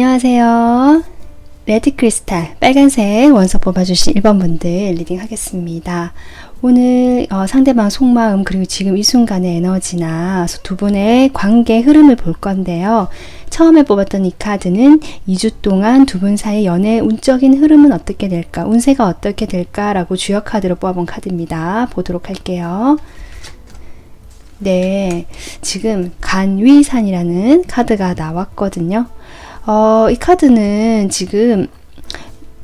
안녕하세요. 레드 크리스탈 빨간색 원석 뽑아주신 1번 분들 리딩 하겠습니다. 오늘 상대방 속마음 그리고 지금 이 순간의 에너지나 두 분의 관계 흐름을 볼 건데요. 처음에 뽑았던 이 카드는 2주 동안 두 분 사이 연애의 운적인 흐름은 어떻게 될까, 운세가 어떻게 될까라고 주역 카드로 뽑아본 카드입니다. 보도록 할게요. 네, 지금 간위산이라는 카드가 나왔거든요. 이 카드는 지금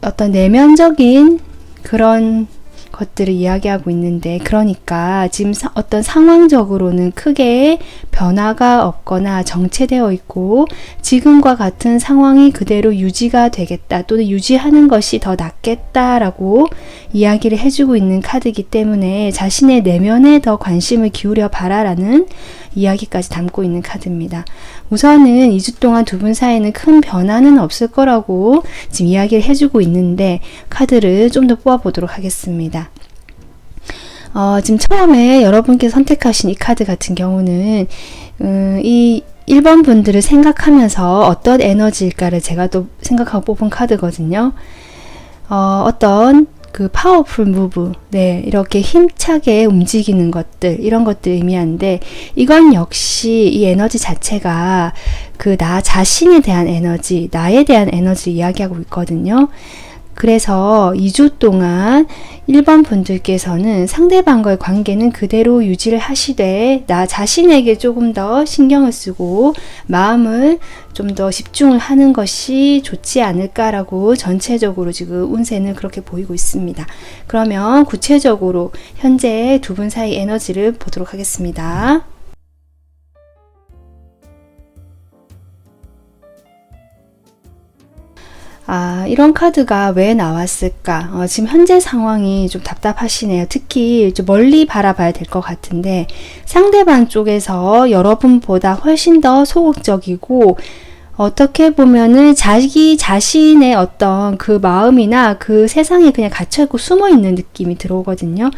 어떤 내면적인 그런 것들을 이야기하고 있는데, 그러니까 지금 어떤 상황적으로는 크게 변화가 없거나 정체되어 있고 지금과 같은 상황이 그대로 유지가 되겠다, 또는 유지하는 것이 더 낫겠다라고 이야기를 해주고 있는 카드이기 때문에 자신의 내면에 더 관심을 기울여 봐라라는 이야기까지 담고 있는 카드입니다. 우선은 2주 동안 두 분 사이에는 큰 변화는 없을 거라고 지금 이야기를 해주고 있는데, 카드를 좀 더 뽑아보도록 하겠습니다. 지금 처음에 여러분께서 선택하신 이 카드 같은 경우는 이 1번 분들을 생각하면서 어떤 에너지일까를 제가 또 생각하고 뽑은 카드거든요. 어떤 그 파워풀 무브, 네, 이렇게 힘차게 움직이는 것들, 이런 것들 의미하는데, 이건 역시 이 에너지 자체가 그 나 자신에 대한 에너지, 나에 대한 에너지 이야기하고 있거든요. 그래서 2주 동안 1번 분들께서는 상대방과의 관계는 그대로 유지를 하시되 나 자신에게 조금 더 신경을 쓰고 마음을 좀 더 집중을 하는 것이 좋지 않을까라고 전체적으로 지금 운세는 그렇게 보이고 있습니다. 그러면 구체적으로 현재 두 분 사이 에너지를 보도록 하겠습니다. 이런 카드가 왜 나왔을까? 지금 현재 상황이 좀 답답하시네요. 특히 좀 멀리 바라봐야 될 것 같은데, 상대방 쪽에서 여러분보다 훨씬 더 소극적이고, 어떻게 보면은 자기 자신의 어떤 그 마음이나 그 세상에 그냥 갇혀있고 숨어있는 느낌이 들어오거든요.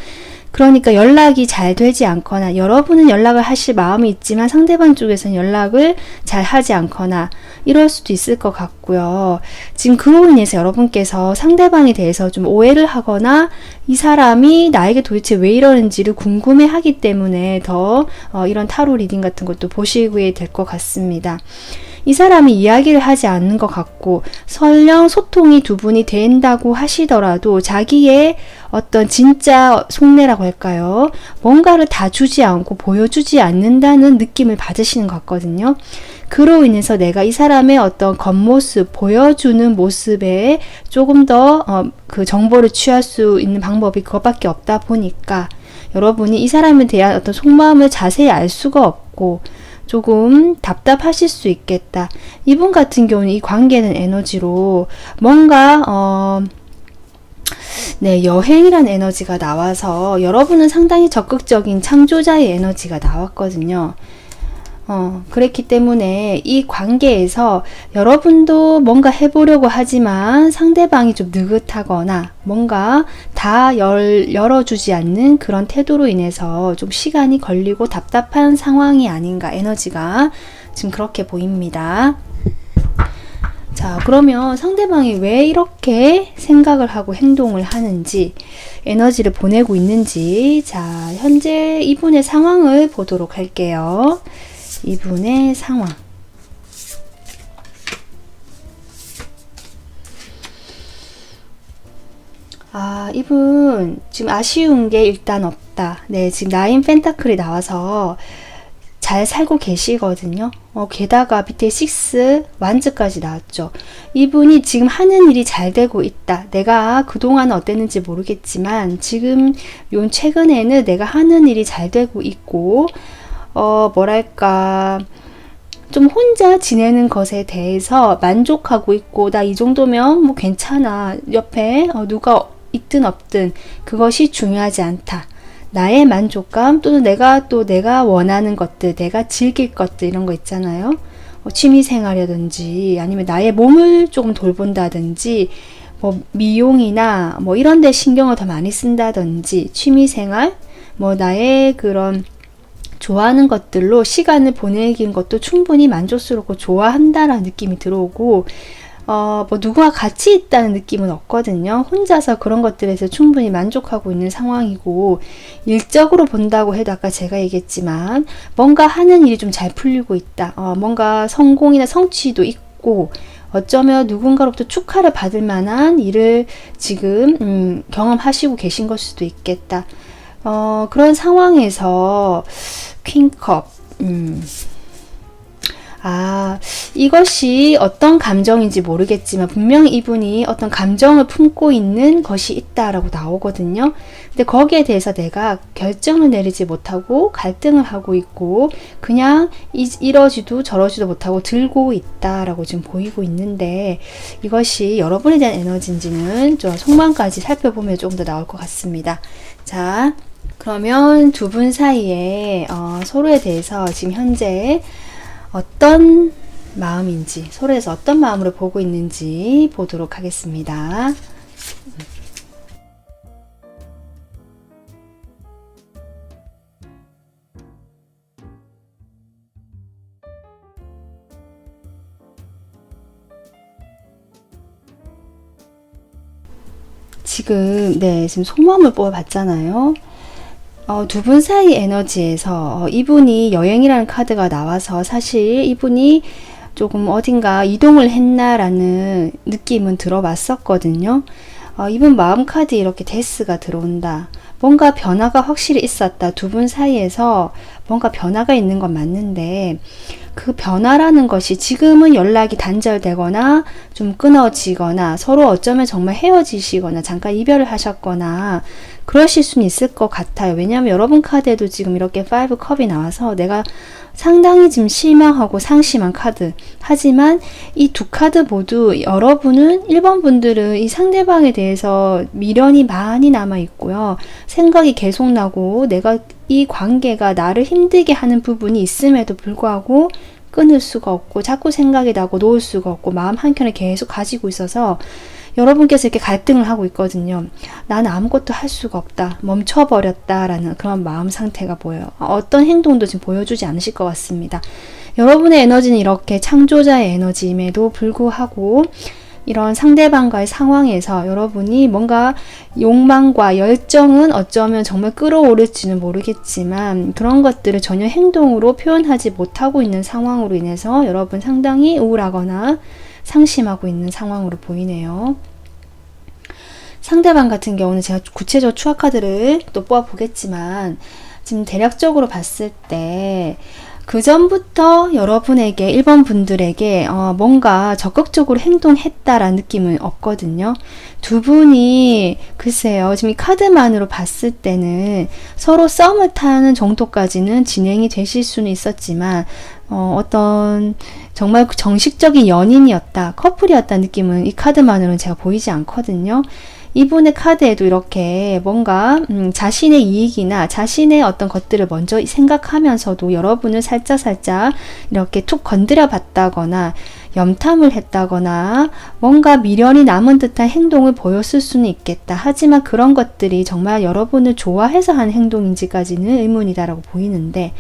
그러니까 연락이 잘 되지 않거나, 여러분은 연락을 하실 마음이 있지만 상대방 쪽에서는 연락을 잘 하지 않거나 이럴 수도 있을 것 같고요. 지금 그로 인해서 여러분께서 상대방에 대해서 좀 오해를 하거나 이 사람이 나에게 도대체 왜 이러는지를 궁금해 하기 때문에 더 이런 타로 리딩 같은 것도 보시게 될 것 같습니다. 이 사람이 이야기를 하지 않는 것 같고, 설령 소통이 두 분이 된다고 하시더라도 자기의 어떤 진짜 속내라고 할까요? 뭔가를 다 주지 않고 보여주지 않는다는 느낌을 받으시는 것 같거든요. 그로 인해서 내가 이 사람의 어떤 겉모습, 보여주는 모습에 조금 더 그 정보를 취할 수 있는 방법이 그것밖에 없다 보니까 여러분이 이 사람에 대한 어떤 속마음을 자세히 알 수가 없고 조금 답답하실 수 있겠다. 이분 같은 경우는 이 관계는 에너지로 뭔가 네, 여행이란 에너지가 나와서 여러분은 상당히 적극적인 창조자의 에너지가 나왔거든요. 그랬기 때문에 이 관계에서 여러분도 뭔가 해보려고 하지만 상대방이 좀 느긋하거나 뭔가 다 열어주지 않는 그런 태도로 인해서 좀 시간이 걸리고 답답한 상황이 아닌가, 에너지가 지금 그렇게 보입니다. 자, 그러면 상대방이 왜 이렇게 생각을 하고 행동을 하는지, 에너지를 보내고 있는지, 자, 현재 이분의 상황을 보도록 할게요. 이분의 상황. 이분 지금 아쉬운 게 일단 없다. 네, 지금 나인 펜타클이 나와서 잘 살고 계시거든요. 게다가 밑에 6 완즈까지 나왔죠. 이분이 지금 하는 일이 잘 되고 있다. 내가 그동안 어땠는지 모르겠지만 지금 요 최근에는 내가 하는 일이 잘 되고 있고, 뭐랄까, 좀 혼자 지내는 것에 대해서 만족하고 있고, 나 이 정도면 뭐 괜찮아. 옆에 누가 있든 없든 그것이 중요하지 않다. 나의 만족감, 또는 내가 원하는 것들, 내가 즐길 것들, 이런 거 있잖아요. 취미생활이라든지 아니면 나의 몸을 조금 돌본다든지 뭐 미용이나 뭐 이런 데 신경을 더 많이 쓴다든지 취미생활, 뭐 나의 그런 좋아하는 것들로 시간을 보내긴 것도 충분히 만족스럽고 좋아한다라는 느낌이 들어오고, 뭐 누구와 같이 있다는 느낌은 없거든요. 혼자서 그런 것들에서 충분히 만족하고 있는 상황이고, 일적으로 본다고 해도 아까 제가 얘기했지만 뭔가 하는 일이 좀 잘 풀리고 있다. 뭔가 성공이나 성취도 있고, 어쩌면 누군가로부터 축하를 받을 만한 일을 지금 경험하시고 계신 걸 수도 있겠다. 그런 상황에서 퀸컵, 이것이 어떤 감정인지 모르겠지만 분명히 이분이 어떤 감정을 품고 있는 것이 있다라고 나오거든요. 근데 거기에 대해서 내가 결정을 내리지 못하고 갈등을 하고 있고, 그냥 이러지도 저러지도 못하고 들고 있다라고 지금 보이고 있는데, 이것이 여러분에 대한 에너지인지는 좀 속마음까지 살펴보면 조금 더 나올 것 같습니다. 자, 그러면 두 분 사이에 서로에 대해서 지금 현재 어떤 마음인지, 서로에서 어떤 마음으로 보고 있는지 보도록 하겠습니다. 지금 속마음을 뽑아봤잖아요. 두 분 사이 에너지에서 이분이 여행이라는 카드가 나와서 사실 이분이 조금 어딘가 이동을 했나라는 느낌은 들어봤었거든요. 이분 마음 카드에 이렇게 데스가 들어온다. 뭔가 변화가 확실히 있었다. 두 분 사이에서 뭔가 변화가 있는 건 맞는데, 그 변화라는 것이 지금은 연락이 단절되거나 좀 끊어지거나 서로 어쩌면 정말 헤어지시거나 잠깐 이별을 하셨거나 그러실 수는 있을 것 같아요. 왜냐하면 여러분 카드에도 지금 이렇게 5컵이 나와서 내가 상당히 지금 실망하고 상심한 카드. 하지만 이 두 카드 모두 여러분은 1번 분들은 이 상대방에 대해서 미련이 많이 남아 있고요. 생각이 계속 나고 내가 이 관계가 나를 힘들게 하는 부분이 있음에도 불구하고 끊을 수가 없고 자꾸 생각이 나고 놓을 수가 없고 마음 한켠에 계속 가지고 있어서 여러분께서 이렇게 갈등을 하고 있거든요. 나는 아무것도 할 수가 없다. 멈춰버렸다라는 그런 마음 상태가 보여요. 어떤 행동도 지금 보여주지 않으실 것 같습니다. 여러분의 에너지는 이렇게 창조자의 에너지임에도 불구하고 이런 상대방과의 상황에서 여러분이 뭔가 욕망과 열정은 어쩌면 정말 끌어오를지는 모르겠지만 그런 것들을 전혀 행동으로 표현하지 못하고 있는 상황으로 인해서 여러분 상당히 우울하거나 상심하고 있는 상황으로 보이네요. 상대방 같은 경우는 제가 구체적 추화 카드를 또 뽑아보겠지만 지금 대략적으로 봤을 때 그 전부터 여러분에게 1번 분들에게 뭔가 적극적으로 행동했다라는 느낌은 없거든요. 두 분이 글쎄요, 지금 이 카드만으로 봤을 때는 서로 썸을 타는 정도까지는 진행이 되실 수는 있었지만 어떤 정말 정식적인 연인이었다, 커플이었다 느낌은 이 카드만으로는 제가 보이지 않거든요. 이분의 카드에도 이렇게 뭔가 자신의 이익이나 자신의 어떤 것들을 먼저 생각하면서도 여러분을 살짝 이렇게 툭 건드려 봤다거나 염탐을 했다거나 뭔가 미련이 남은 듯한 행동을 보였을 수는 있겠다. 하지만 그런 것들이 정말 여러분을 좋아해서 한 행동인지까지는 의문이다라고 보이는데,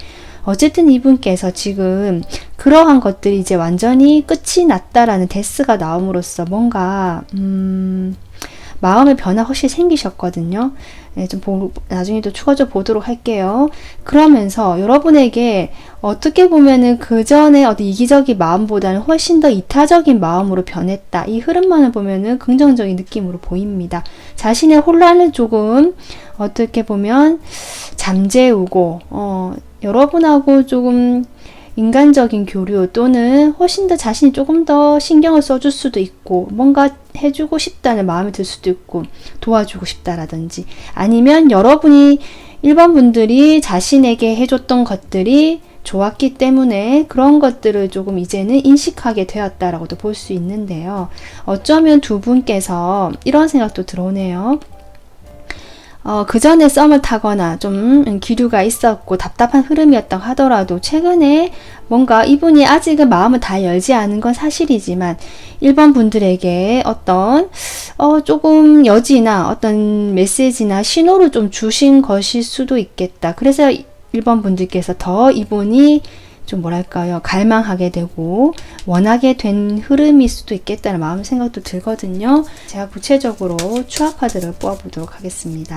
어쨌든 이분께서 지금 그러한 것들이 이제 완전히 끝이 났다라는 데스가 나옴으로써 뭔가 마음의 변화 확실히 생기셨거든요. 네, 나중에 또 추가적으로 보도록 할게요. 그러면서 여러분에게 어떻게 보면은 그 전에 어떤 이기적인 마음보다는 훨씬 더 이타적인 마음으로 변했다. 이 흐름만을 보면은 긍정적인 느낌으로 보입니다. 자신의 혼란을 조금 어떻게 보면 잠재우고, 여러분하고 조금 인간적인 교류 또는 훨씬 더 자신이 조금 더 신경을 써줄 수도 있고 뭔가 해주고 싶다는 마음이 들 수도 있고 도와주고 싶다라든지, 아니면 여러분이 1번 분들이 자신에게 해줬던 것들이 좋았기 때문에 그런 것들을 조금 이제는 인식하게 되었다라고도 볼 수 있는데요. 어쩌면 두 분께서 이런 생각도 들어오네요. 그 전에 썸을 타거나 좀 기류가 있었고 답답한 흐름이었다고 하더라도 최근에 뭔가 이분이 아직은 마음을 다 열지 않은 건 사실이지만 1번 분들에게 어떤 조금 여지나 어떤 메시지나 신호를 좀 주신 것일 수도 있겠다. 그래서 1번 분들께서 더 이분이 좀 뭐랄까요, 갈망하게 되고 원하게 된 흐름일 수도 있겠다는 마음 생각도 들거든요. 제가 구체적으로 추화 카드를 뽑아보도록 하겠습니다.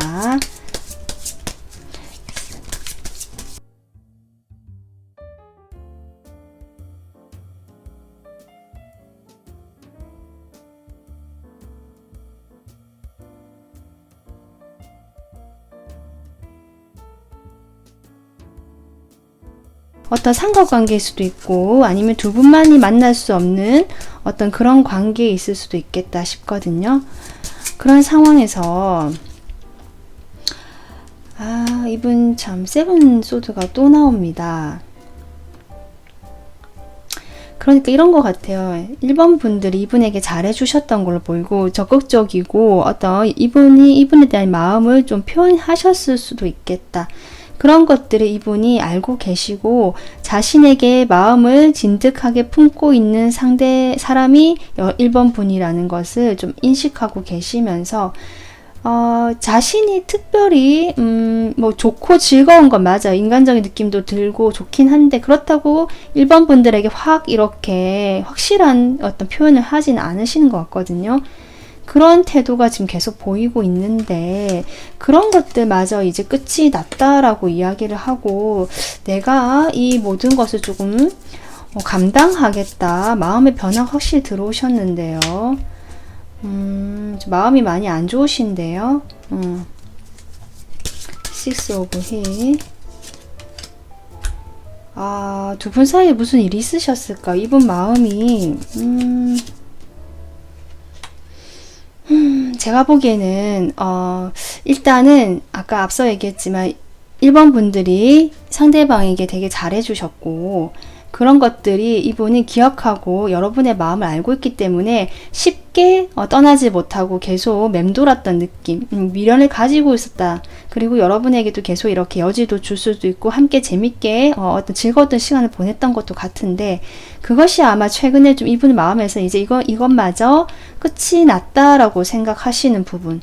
어떤 상관관계일 수도 있고 아니면 두 분만이 만날 수 없는 어떤 그런 관계에 있을 수도 있겠다 싶거든요. 그런 상황에서 이분 참 세븐 소드가 또 나옵니다. 그러니까 이런 것 같아요. 1번 분들이 이분에게 잘해주셨던 걸로 보이고 적극적이고 어떤 이분이 이분에 대한 마음을 좀 표현하셨을 수도 있겠다. 그런 것들을 이분이 알고 계시고 자신에게 마음을 진득하게 품고 있는 상대 사람이 1번 분이라는 것을 좀 인식하고 계시면서 자신이 특별히 뭐 좋고 즐거운 건 맞아요. 인간적인 느낌도 들고 좋긴 한데 그렇다고 1번 분들에게 확 이렇게 확실한 어떤 표현을 하진 않으시는 것 같거든요. 그런 태도가 지금 계속 보이고 있는데 그런 것들마저 이제 끝이 났다라고 이야기를 하고 내가 이 모든 것을 조금 감당하겠다. 마음의 변화가 확실히 들어오셨는데요. 마음이 많이 안 좋으신데요. Six of Heels. 두 분 사이에 무슨 일이 있으셨을까? 이분 마음이 제가 보기에는 일단은 아까 앞서 얘기했지만 1번 분들이 상대방에게 되게 잘해주셨고 그런 것들이 이분이 기억하고 여러분의 마음을 알고 있기 때문에 쉽게 떠나지 못하고 계속 맴돌았던 느낌, 미련을 가지고 있었다. 그리고 여러분에게도 계속 이렇게 여지도 줄 수도 있고 함께 재밌게 어떤 즐거웠던 시간을 보냈던 것도 같은데 그것이 아마 최근에 좀 이분 마음에서 이제 이것마저 끝이 났다라고 생각하시는 부분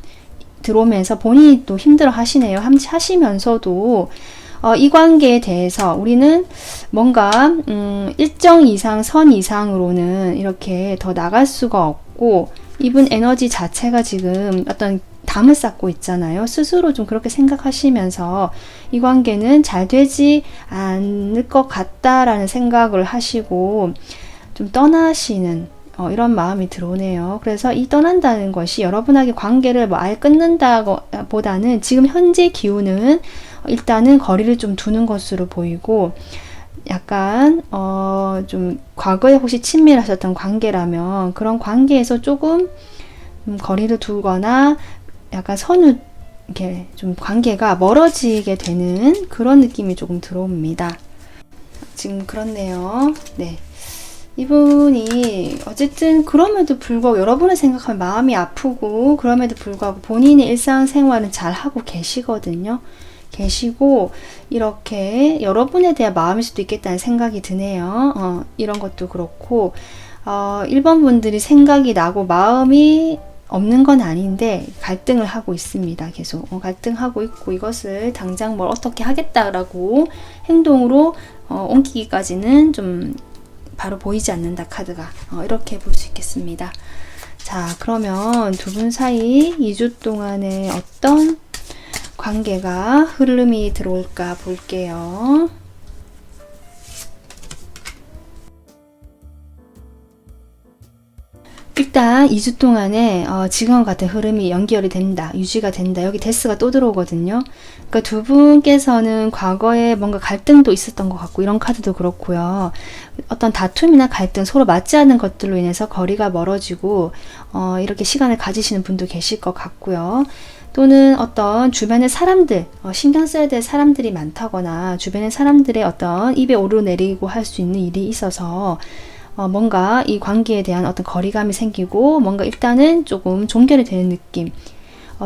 들어오면서 본인이 또 힘들어 하시네요. 하시면서도 이 관계에 대해서 우리는 뭔가 일정 이상 선 이상으로는 이렇게 더 나갈 수가 없고 이분 에너지 자체가 지금 어떤 담을 쌓고 있잖아요. 스스로 좀 그렇게 생각하시면서 이 관계는 잘 되지 않을 것 같다라는 생각을 하시고 좀 떠나시는 이런 마음이 들어오네요. 그래서 이 떠난다는 것이 여러분에게 관계를 뭐 아예 끊는다 보다는 지금 현재 기운은 일단은 거리를 좀 두는 것으로 보이고 약간 좀 과거에 혹시 친밀하셨던 관계라면 그런 관계에서 조금 거리를 두거나 약간 선을 이렇게 좀 관계가 멀어지게 되는 그런 느낌이 조금 들어옵니다. 지금 그렇네요. 네. 이분이 어쨌든 그럼에도 불구하고 여러분을 생각하면 마음이 아프고 그럼에도 불구하고 본인의 일상생활은 잘 하고 계시거든요. 계시고 이렇게 여러분에 대한 마음일 수도 있겠다는 생각이 드네요. 이런 것도 그렇고 1번 분들이 생각이 나고 마음이 없는 건 아닌데 갈등을 하고 있습니다. 계속 갈등하고 있고 이것을 당장 뭘 어떻게 하겠다라고 행동으로 옮기기까지는 좀 바로 보이지 않는다 카드가 이렇게 볼 수 있겠습니다. 자, 그러면 두 분 사이 2주 동안에 어떤 관계가 흐름이 들어올까 볼게요. 일단 2주 동안에 지금 같은 흐름이 연결이 된다, 유지가 된다. 여기 데스가 또 들어오거든요. 그러니까 두 분께서는 과거에 뭔가 갈등도 있었던 것 같고 이런 카드도 그렇고요. 어떤 다툼이나 갈등, 서로 맞지 않는 것들로 인해서 거리가 멀어지고 이렇게 시간을 가지시는 분도 계실 것 같고요. 또는 어떤 주변의 사람들, 신경 써야 될 사람들이 많다거나 주변의 사람들의 어떤 입에 오르내리고 할 수 있는 일이 있어서 뭔가 이 관계에 대한 어떤 거리감이 생기고 뭔가 일단은 조금 종결이 되는 느낌,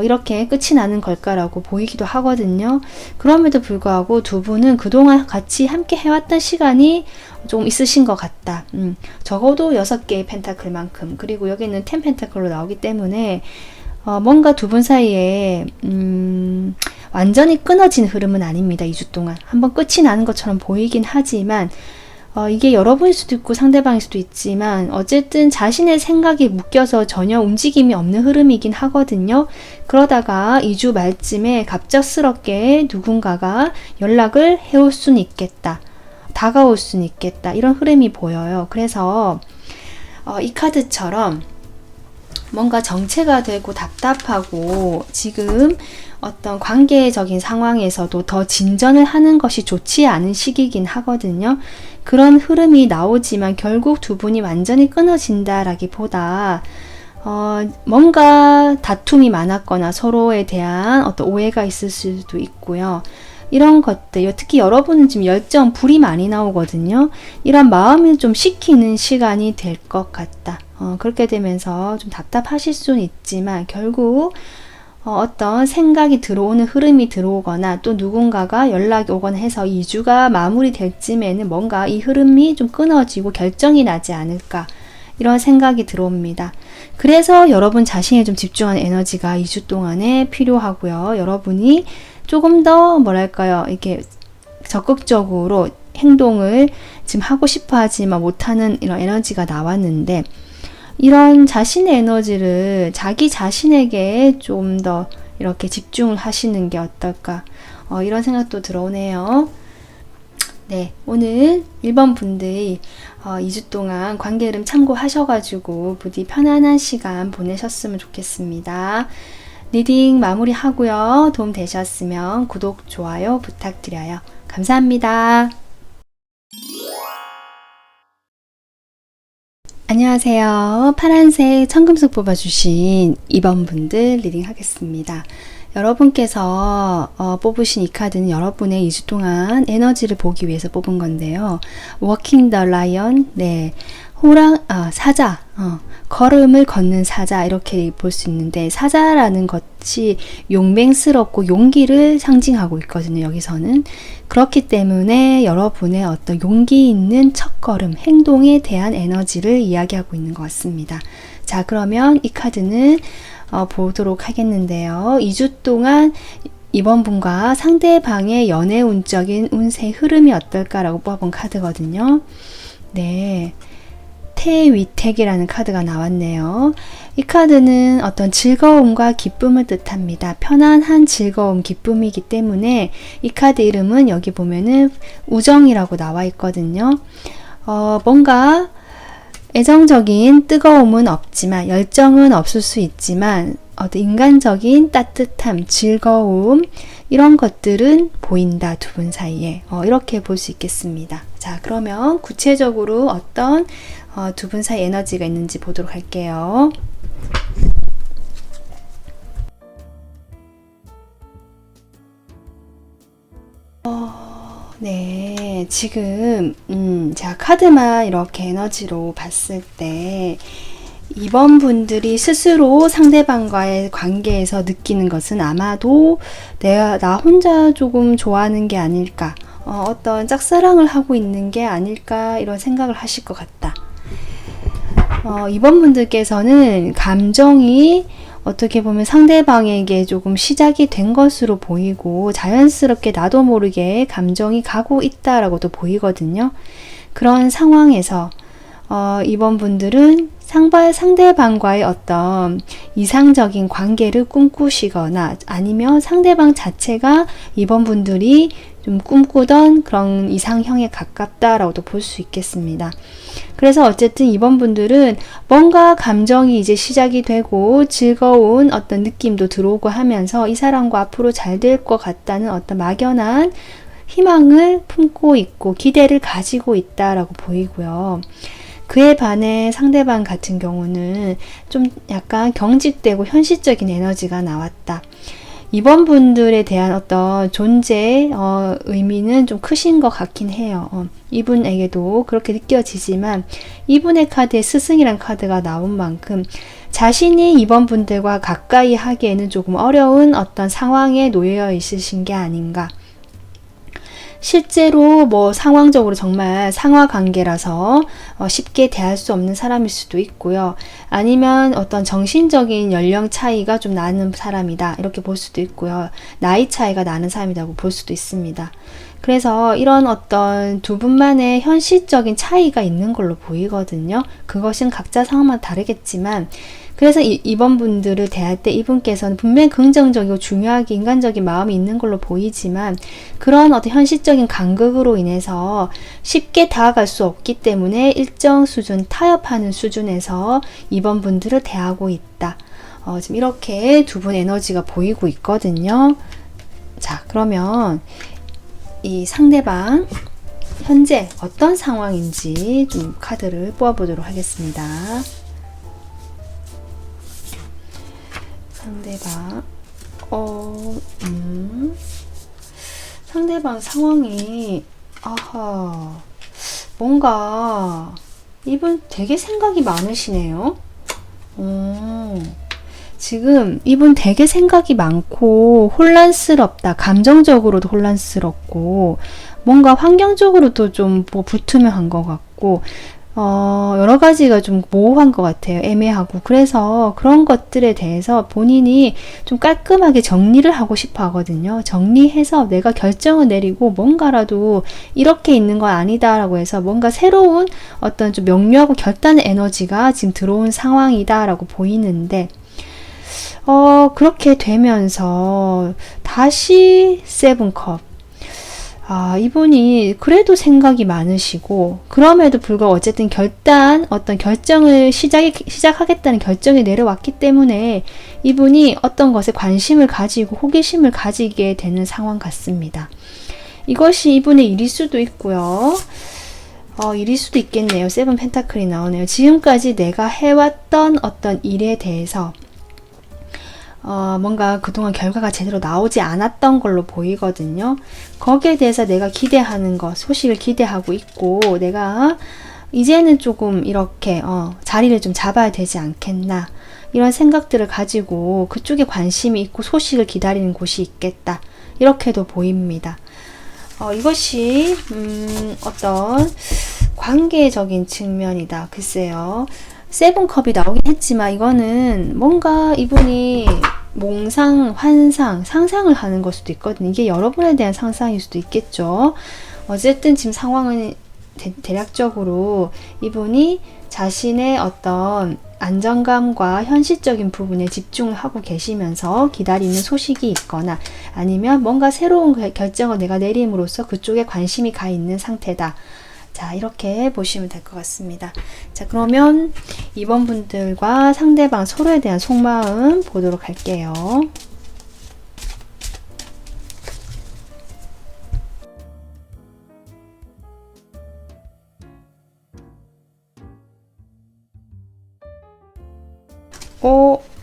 이렇게 끝이 나는 걸까라고 보이기도 하거든요. 그럼에도 불구하고 두 분은 그동안 같이 함께 해왔던 시간이 조금 있으신 것 같다. 적어도 6개의 펜타클만큼, 그리고 여기는 10 펜타클로 나오기 때문에 뭔가 두 분 사이에 완전히 끊어진 흐름은 아닙니다. 2주 동안. 한번 끝이 나는 것처럼 보이긴 하지만 이게 여러분일 수도 있고 상대방일 수도 있지만 어쨌든 자신의 생각이 묶여서 전혀 움직임이 없는 흐름이긴 하거든요. 그러다가 2주 말쯤에 갑작스럽게 누군가가 연락을 해올 수는 있겠다. 다가올 수는 있겠다. 이런 흐름이 보여요. 그래서 이 카드처럼 뭔가 정체가 되고 답답하고 지금 어떤 관계적인 상황에서도 더 진전을 하는 것이 좋지 않은 시기이긴 하거든요. 그런 흐름이 나오지만 결국 두 분이 완전히 끊어진다라기보다 뭔가 다툼이 많았거나 서로에 대한 어떤 오해가 있을 수도 있고요. 이런 것들, 특히 여러분은 지금 열정, 불이 많이 나오거든요. 이런 마음을 좀 식히는 시간이 될 것 같다. 그렇게 되면서 좀 답답하실 수는 있지만 결국 어떤 생각이 들어오는 흐름이 들어오거나 또 누군가가 연락이 오거나 해서 2주가 마무리될 쯤에는 뭔가 이 흐름이 좀 끊어지고 결정이 나지 않을까 이런 생각이 들어옵니다. 그래서 여러분 자신에 좀 집중하는 에너지가 2주 동안에 필요하고요. 여러분이 조금 더 뭐랄까요, 이렇게 적극적으로 행동을 지금 하고 싶어 하지만 못하는 이런 에너지가 나왔는데 이런 자신의 에너지를 자기 자신에게 좀 더 이렇게 집중을 하시는 게 어떨까 이런 생각도 들어오네요. 네, 오늘 1번 분들이 2주 동안 관계 흐름 참고하셔가지고 부디 편안한 시간 보내셨으면 좋겠습니다. 리딩 마무리하고요. 도움 되셨으면 구독, 좋아요 부탁드려요. 감사합니다. 안녕하세요. 파란색 청금석 뽑아주신 2번 분들 리딩 하겠습니다. 여러분께서 뽑으신 이 카드는 여러분의 2주 동안 에너지를 보기 위해서 뽑은 건데요. Walking the Lion, 네, 사자, 걸음을 걷는 사자 이렇게 볼 수 있는데 사자라는 것이 용맹스럽고 용기를 상징하고 있거든요. 여기서는 그렇기 때문에 여러분의 어떤 용기 있는 첫걸음, 행동에 대한 에너지를 이야기하고 있는 것 같습니다. 자, 그러면 이 카드는 보도록 하겠는데요. 2주 동안 이번 분과 상대방의 연애운적인 운세 흐름이 어떨까라고 뽑아본 카드거든요. 네. 태위택이라는 카드가 나왔네요. 이 카드는 어떤 즐거움과 기쁨을 뜻합니다. 편안한 즐거움, 기쁨이기 때문에 이 카드 이름은 여기 보면은 우정이라고 나와 있거든요. 뭔가 애정적인 뜨거움은 없지만 열정은 없을 수 있지만 어떤 인간적인 따뜻함, 즐거움 이런 것들은 보인다. 두 분 사이에 이렇게 볼 수 있겠습니다. 자, 그러면 구체적으로 어떤 두 분 사이 에너지가 있는지 보도록 할게요. 네, 지금 제가 카드만 이렇게 에너지로 봤을 때 이번 분들이 스스로 상대방과의 관계에서 느끼는 것은 아마도 나 혼자 조금 좋아하는 게 아닐까, 어떤 짝사랑을 하고 있는 게 아닐까 이런 생각을 하실 것 같다. 이번 분들께서는 감정이 어떻게 보면 상대방에게 조금 시작이 된 것으로 보이고 자연스럽게 나도 모르게 감정이 가고 있다라고도 보이거든요. 그런 상황에서 이번 분들은 상대방과의 어떤 이상적인 관계를 꿈꾸시거나 아니면 상대방 자체가 이번 분들이 좀 꿈꾸던 그런 이상형에 가깝다라고도 볼 수 있겠습니다. 그래서 어쨌든 이번 분들은 뭔가 감정이 이제 시작이 되고 즐거운 어떤 느낌도 들어오고 하면서 이 사람과 앞으로 잘 될 것 같다는 어떤 막연한 희망을 품고 있고 기대를 가지고 있다라고 보이고요. 그에 반해 상대방 같은 경우는 좀 약간 경직되고 현실적인 에너지가 나왔다. 이번 분들에 대한 어떤 존재의 의미는 좀 크신 것 같긴 해요. 이분에게도 그렇게 느껴지지만 이분의 카드에 스승이란 카드가 나온 만큼 자신이 이번 분들과 가까이 하기에는 조금 어려운 어떤 상황에 놓여 있으신 게 아닌가. 실제로 뭐 상황적으로 정말 상하 관계라서 쉽게 대할 수 없는 사람일 수도 있고요. 아니면 어떤 정신적인 연령 차이가 좀 나는 사람이다. 이렇게 볼 수도 있고요. 나이 차이가 나는 사람이라고 볼 수도 있습니다. 그래서 이런 어떤 두 분만의 현실적인 차이가 있는 걸로 보이거든요. 그것은 각자 상황마다 다르겠지만, 그래서 이번 분들을 대할 때 이분께서는 분명히 긍정적이고 중요하게 인간적인 마음이 있는 걸로 보이지만, 그런 어떤 현실적인 간극으로 인해서 쉽게 다가갈 수 없기 때문에 일정 수준, 타협하는 수준에서 이번 분들을 대하고 있다. 지금 이렇게 두 분 에너지가 보이고 있거든요. 자, 그러면 이 상대방 현재 어떤 상황인지 좀 카드를 뽑아보도록 하겠습니다. 상대방 상대방 상황이 뭔가 이분 되게 생각이 많으시네요. 지금 이분 되게 생각이 많고 혼란스럽다. 감정적으로도 혼란스럽고 뭔가 환경적으로도 좀 뭐 불투명한 것 같고 여러 가지가 좀 모호한 것 같아요. 애매하고. 그래서 그런 것들에 대해서 본인이 좀 깔끔하게 정리를 하고 싶어 하거든요. 정리해서 내가 결정을 내리고 뭔가라도 이렇게 있는 건 아니다라고 해서 뭔가 새로운 어떤 좀 명료하고 결단의 에너지가 지금 들어온 상황이다라고 보이는데, 그렇게 되면서 다시 세븐컵. 이분이 그래도 생각이 많으시고, 그럼에도 불구하고 어쨌든 어떤 결정을 시작하겠다는 결정이 내려왔기 때문에 이분이 어떤 것에 관심을 가지고 호기심을 가지게 되는 상황 같습니다. 이것이 이분의 일일 수도 있고요. 일일 수도 있겠네요. 세븐 펜타클이 나오네요. 지금까지 내가 해왔던 어떤 일에 대해서 뭔가 그동안 결과가 제대로 나오지 않았던 걸로 보이거든요. 거기에 대해서 내가 기대하는 것, 소식을 기대하고 있고, 내가 이제는 조금 이렇게 자리를 좀 잡아야 되지 않겠나, 이런 생각들을 가지고 그쪽에 관심이 있고 소식을 기다리는 곳이 있겠다, 이렇게도 보입니다. 이것이 어떤 관계적인 측면이다. 글쎄요. 세븐컵이 나오긴 했지만 이거는 뭔가 이분이 몽상, 환상, 상상을 하는 걸 수도 있거든요. 이게 여러분에 대한 상상일 수도 있겠죠. 어쨌든 지금 상황은 대략적으로 이분이 자신의 어떤 안정감과 현실적인 부분에 집중을 하고 계시면서 기다리는 소식이 있거나 아니면 뭔가 새로운 결정을 내가 내림으로써 그쪽에 관심이 가 있는 상태다. 자, 이렇게 보시면 될 것 같습니다. 자, 그러면 이번 분들과 상대방 서로에 대한 속마음 보도록 할게요.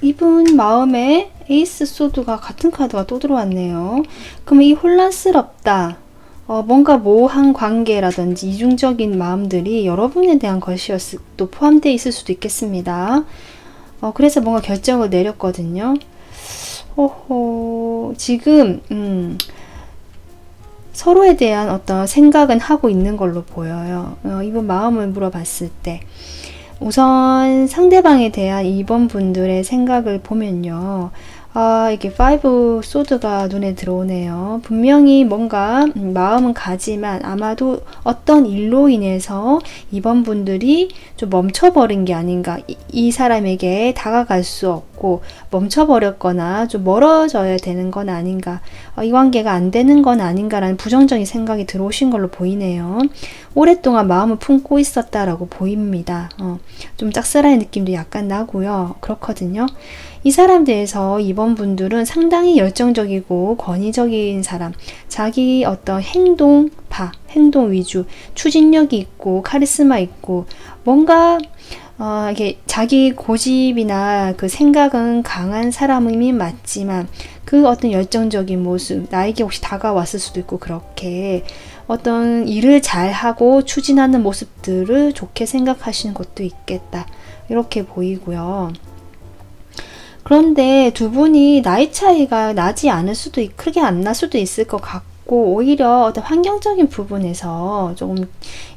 이분 마음에 에이스 소드가 같은 카드가 또 들어왔네요. 그럼 이 혼란스럽다. 뭔가 모호한 관계라든지 이중적인 마음들이 여러분에 대한 것이었도 포함되어 있을 수도 있겠습니다. 그래서 뭔가 결정을 내렸거든요. 지금 서로에 대한 어떤 생각은 하고 있는 걸로 보여요. 이분 마음을 물어봤을 때 우선 상대방에 대한 이번 분들의 생각을 보면요. 이게 5 소드가 눈에 들어오네요. 분명히 뭔가 마음은 가지만 아마도 어떤 일로 인해서 이번 분들이 좀 멈춰버린 게 아닌가. 이 사람에게 다가갈 수 없고 멈춰버렸거나 좀 멀어져야 되는 건 아닌가. 이 관계가 안 되는 건 아닌가라는 부정적인 생각이 들어오신 걸로 보이네요. 오랫동안 마음을 품고 있었다라고 보입니다. 좀 짝사랑의 느낌도 약간 나고요. 그렇거든요. 이 사람 대해서 이번 분들은 상당히 열정적이고 권위적인 사람, 자기 어떤 행동 위주, 추진력이 있고 카리스마 있고 뭔가 이게 자기 고집이나 그 생각은 강한 사람이 맞지만 그 어떤 열정적인 모습, 나에게 혹시 다가왔을 수도 있고 그렇게 어떤 일을 잘하고 추진하는 모습들을 좋게 생각하시는 것도 있겠다. 이렇게 보이고요. 그런데 두 분이 나이 차이가 나지 않을 수도 크게 안 날 수도 있을 것 같고, 오히려 어떤 환경적인 부분에서 조금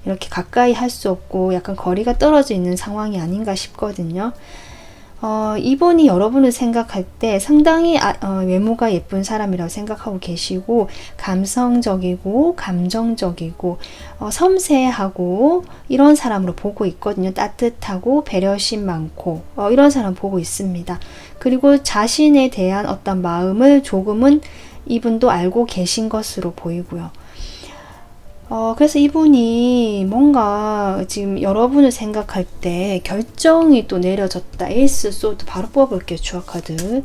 이렇게 가까이 할 수 없고 약간 거리가 떨어져 있는 상황이 아닌가 싶거든요. 이분이 여러분을 생각할 때 상당히 외모가 예쁜 사람이라고 생각하고 계시고, 감성적이고 감정적이고 섬세하고 이런 사람으로 보고 있거든요. 따뜻하고 배려심 많고 이런 사람 보고 있습니다. 그리고 자신에 대한 어떤 마음을 조금은 이분도 알고 계신 것으로 보이고요. 그래서 이분이 뭔가 지금 여러분을 생각할 때 결정이 또 내려졌다. 에이스 소드 바로 뽑아볼게요. 주화 카드.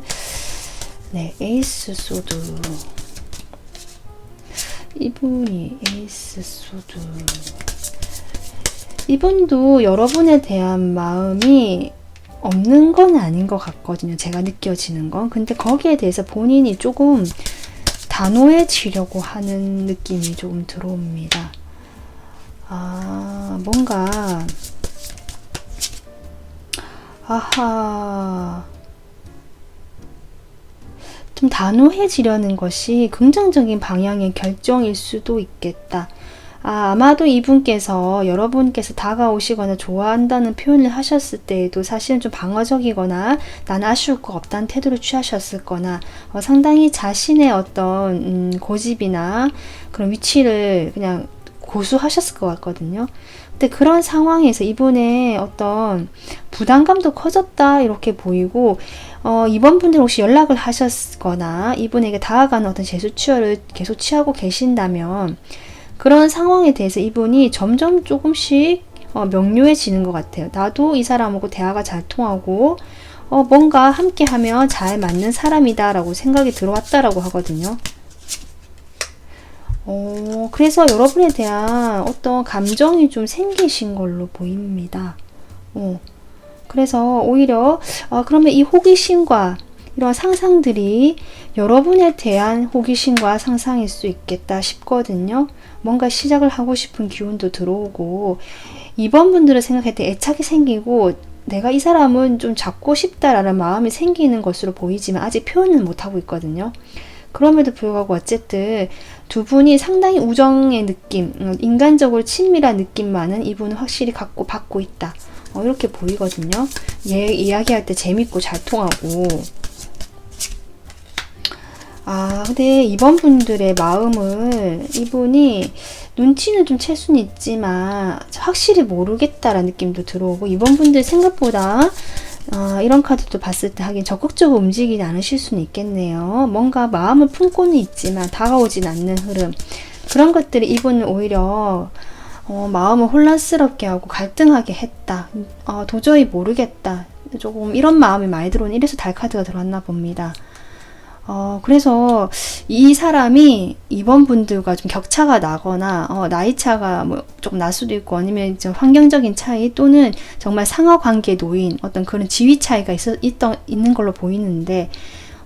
네, 에이스 소드. 이분이 에이스 소드. 이분도 여러분에 대한 마음이 없는 건 아닌 것 같거든요. 제가 느껴지는 건. 근데 거기에 대해서 본인이 조금 단호해지려고 하는 느낌이 조금 들어옵니다. 뭔가 좀 단호해지려는 것이 긍정적인 방향의 결정일 수도 있겠다. 아마도 이분께서 여러분께서 다가오시거나 좋아한다는 표현을 하셨을 때에도 사실은 좀 방어적이거나 난 아쉬울 거 없다는 태도를 취하셨을 거나 상당히 자신의 어떤 고집이나 그런 위치를 그냥 고수하셨을 것 같거든요. 근데 그런 상황에서 이분의 어떤 부담감도 커졌다 이렇게 보이고, 이번 분들 혹시 연락을 하셨거나 이분에게 다가가는 어떤 제스처를 계속 취하고 계신다면 그런 상황에 대해서 이분이 점점 조금씩 명료해지는 것 같아요. 나도 이 사람하고 대화가 잘 통하고 뭔가 함께 하면 잘 맞는 사람이다 라고 생각이 들어왔다라고 하거든요. 그래서 여러분에 대한 어떤 감정이 좀 생기신 걸로 보입니다. 그래서 오히려 그러면 이 호기심과 이런 상상들이 여러분에 대한 호기심과 상상일 수 있겠다 싶거든요. 뭔가 시작을 하고 싶은 기운도 들어오고, 이번 분들을 생각할 때 애착이 생기고 내가 이 사람은 좀 잡고 싶다라는 마음이 생기는 것으로 보이지만 아직 표현은 못하고 있거든요. 그럼에도 불구하고 어쨌든 두 분이 상당히 우정의 느낌, 인간적으로 친밀한 느낌만은 이분은 확실히 갖고 받고 있다. 이렇게 보이거든요. 얘 이야기할 때 재밌고 잘 통하고. 근데 이번 분들의 마음을 이분이 눈치는 좀 챌 수는 있지만 확실히 모르겠다라는 느낌도 들어오고, 이번 분들 생각보다 이런 카드도 봤을 때 하긴 적극적으로 움직이지 않으실 수는 있겠네요. 뭔가 마음을 품고는 있지만 다가오진 않는 흐름, 그런 것들이 이분은 오히려 마음을 혼란스럽게 하고 갈등하게 했다. 도저히 모르겠다. 조금 이런 마음이 많이 들어오는, 이래서 달 카드가 들어왔나 봅니다. 그래서 이 사람이 이번 분들과 좀 격차가 나거나 나이 차가 뭐 조금 날 수도 있고, 아니면 좀 환경적인 차이, 또는 정말 상하 관계에 놓인 어떤 그런 지위 차이가 있는 걸로 보이는데,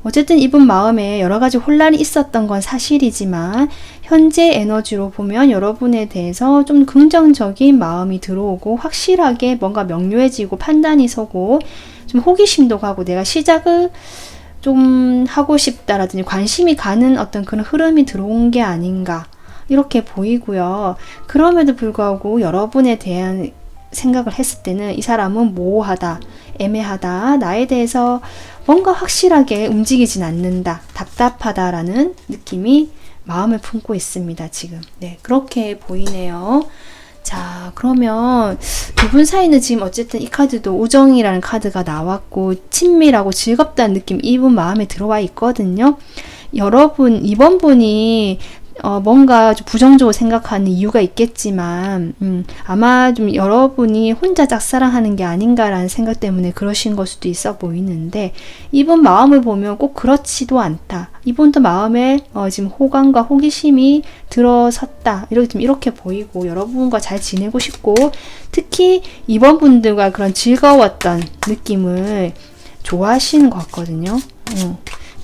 어쨌든 이분 마음에 여러 가지 혼란이 있었던 건 사실이지만 현재 에너지로 보면 여러분에 대해서 좀 긍정적인 마음이 들어오고 확실하게 뭔가 명료해지고 판단이 서고 좀 호기심도 가고 내가 시작을 좀 하고 싶다라든지 관심이 가는 어떤 그런 흐름이 들어온 게 아닌가 이렇게 보이고요. 그럼에도 불구하고 여러분에 대한 생각을 했을 때는 이 사람은 모호하다, 애매하다, 나에 대해서 뭔가 확실하게 움직이진 않는다, 답답하다라는 느낌이 마음을 품고 있습니다. 지금. 네, 그렇게 보이네요. 자, 그러면 두 분 사이는 지금 어쨌든 이 카드도 우정이라는 카드가 나왔고 친밀하고 즐겁다는 느낌 이분 마음에 들어와 있거든요. 여러분, 이번 분이 뭔가 좀 부정적으로 생각하는 이유가 있겠지만 아마 좀 여러분이 혼자 짝사랑하는 게 아닌가라는 생각 때문에 그러신 걸 수도 있어 보이는데, 이분 마음을 보면 꼭 그렇지도 않다. 이분도 마음에 지금 호감과 호기심이 들어섰다. 이렇게 보이고 여러분과 잘 지내고 싶고, 특히 이번 분들과 그런 즐거웠던 느낌을 좋아하시는 것 같거든요.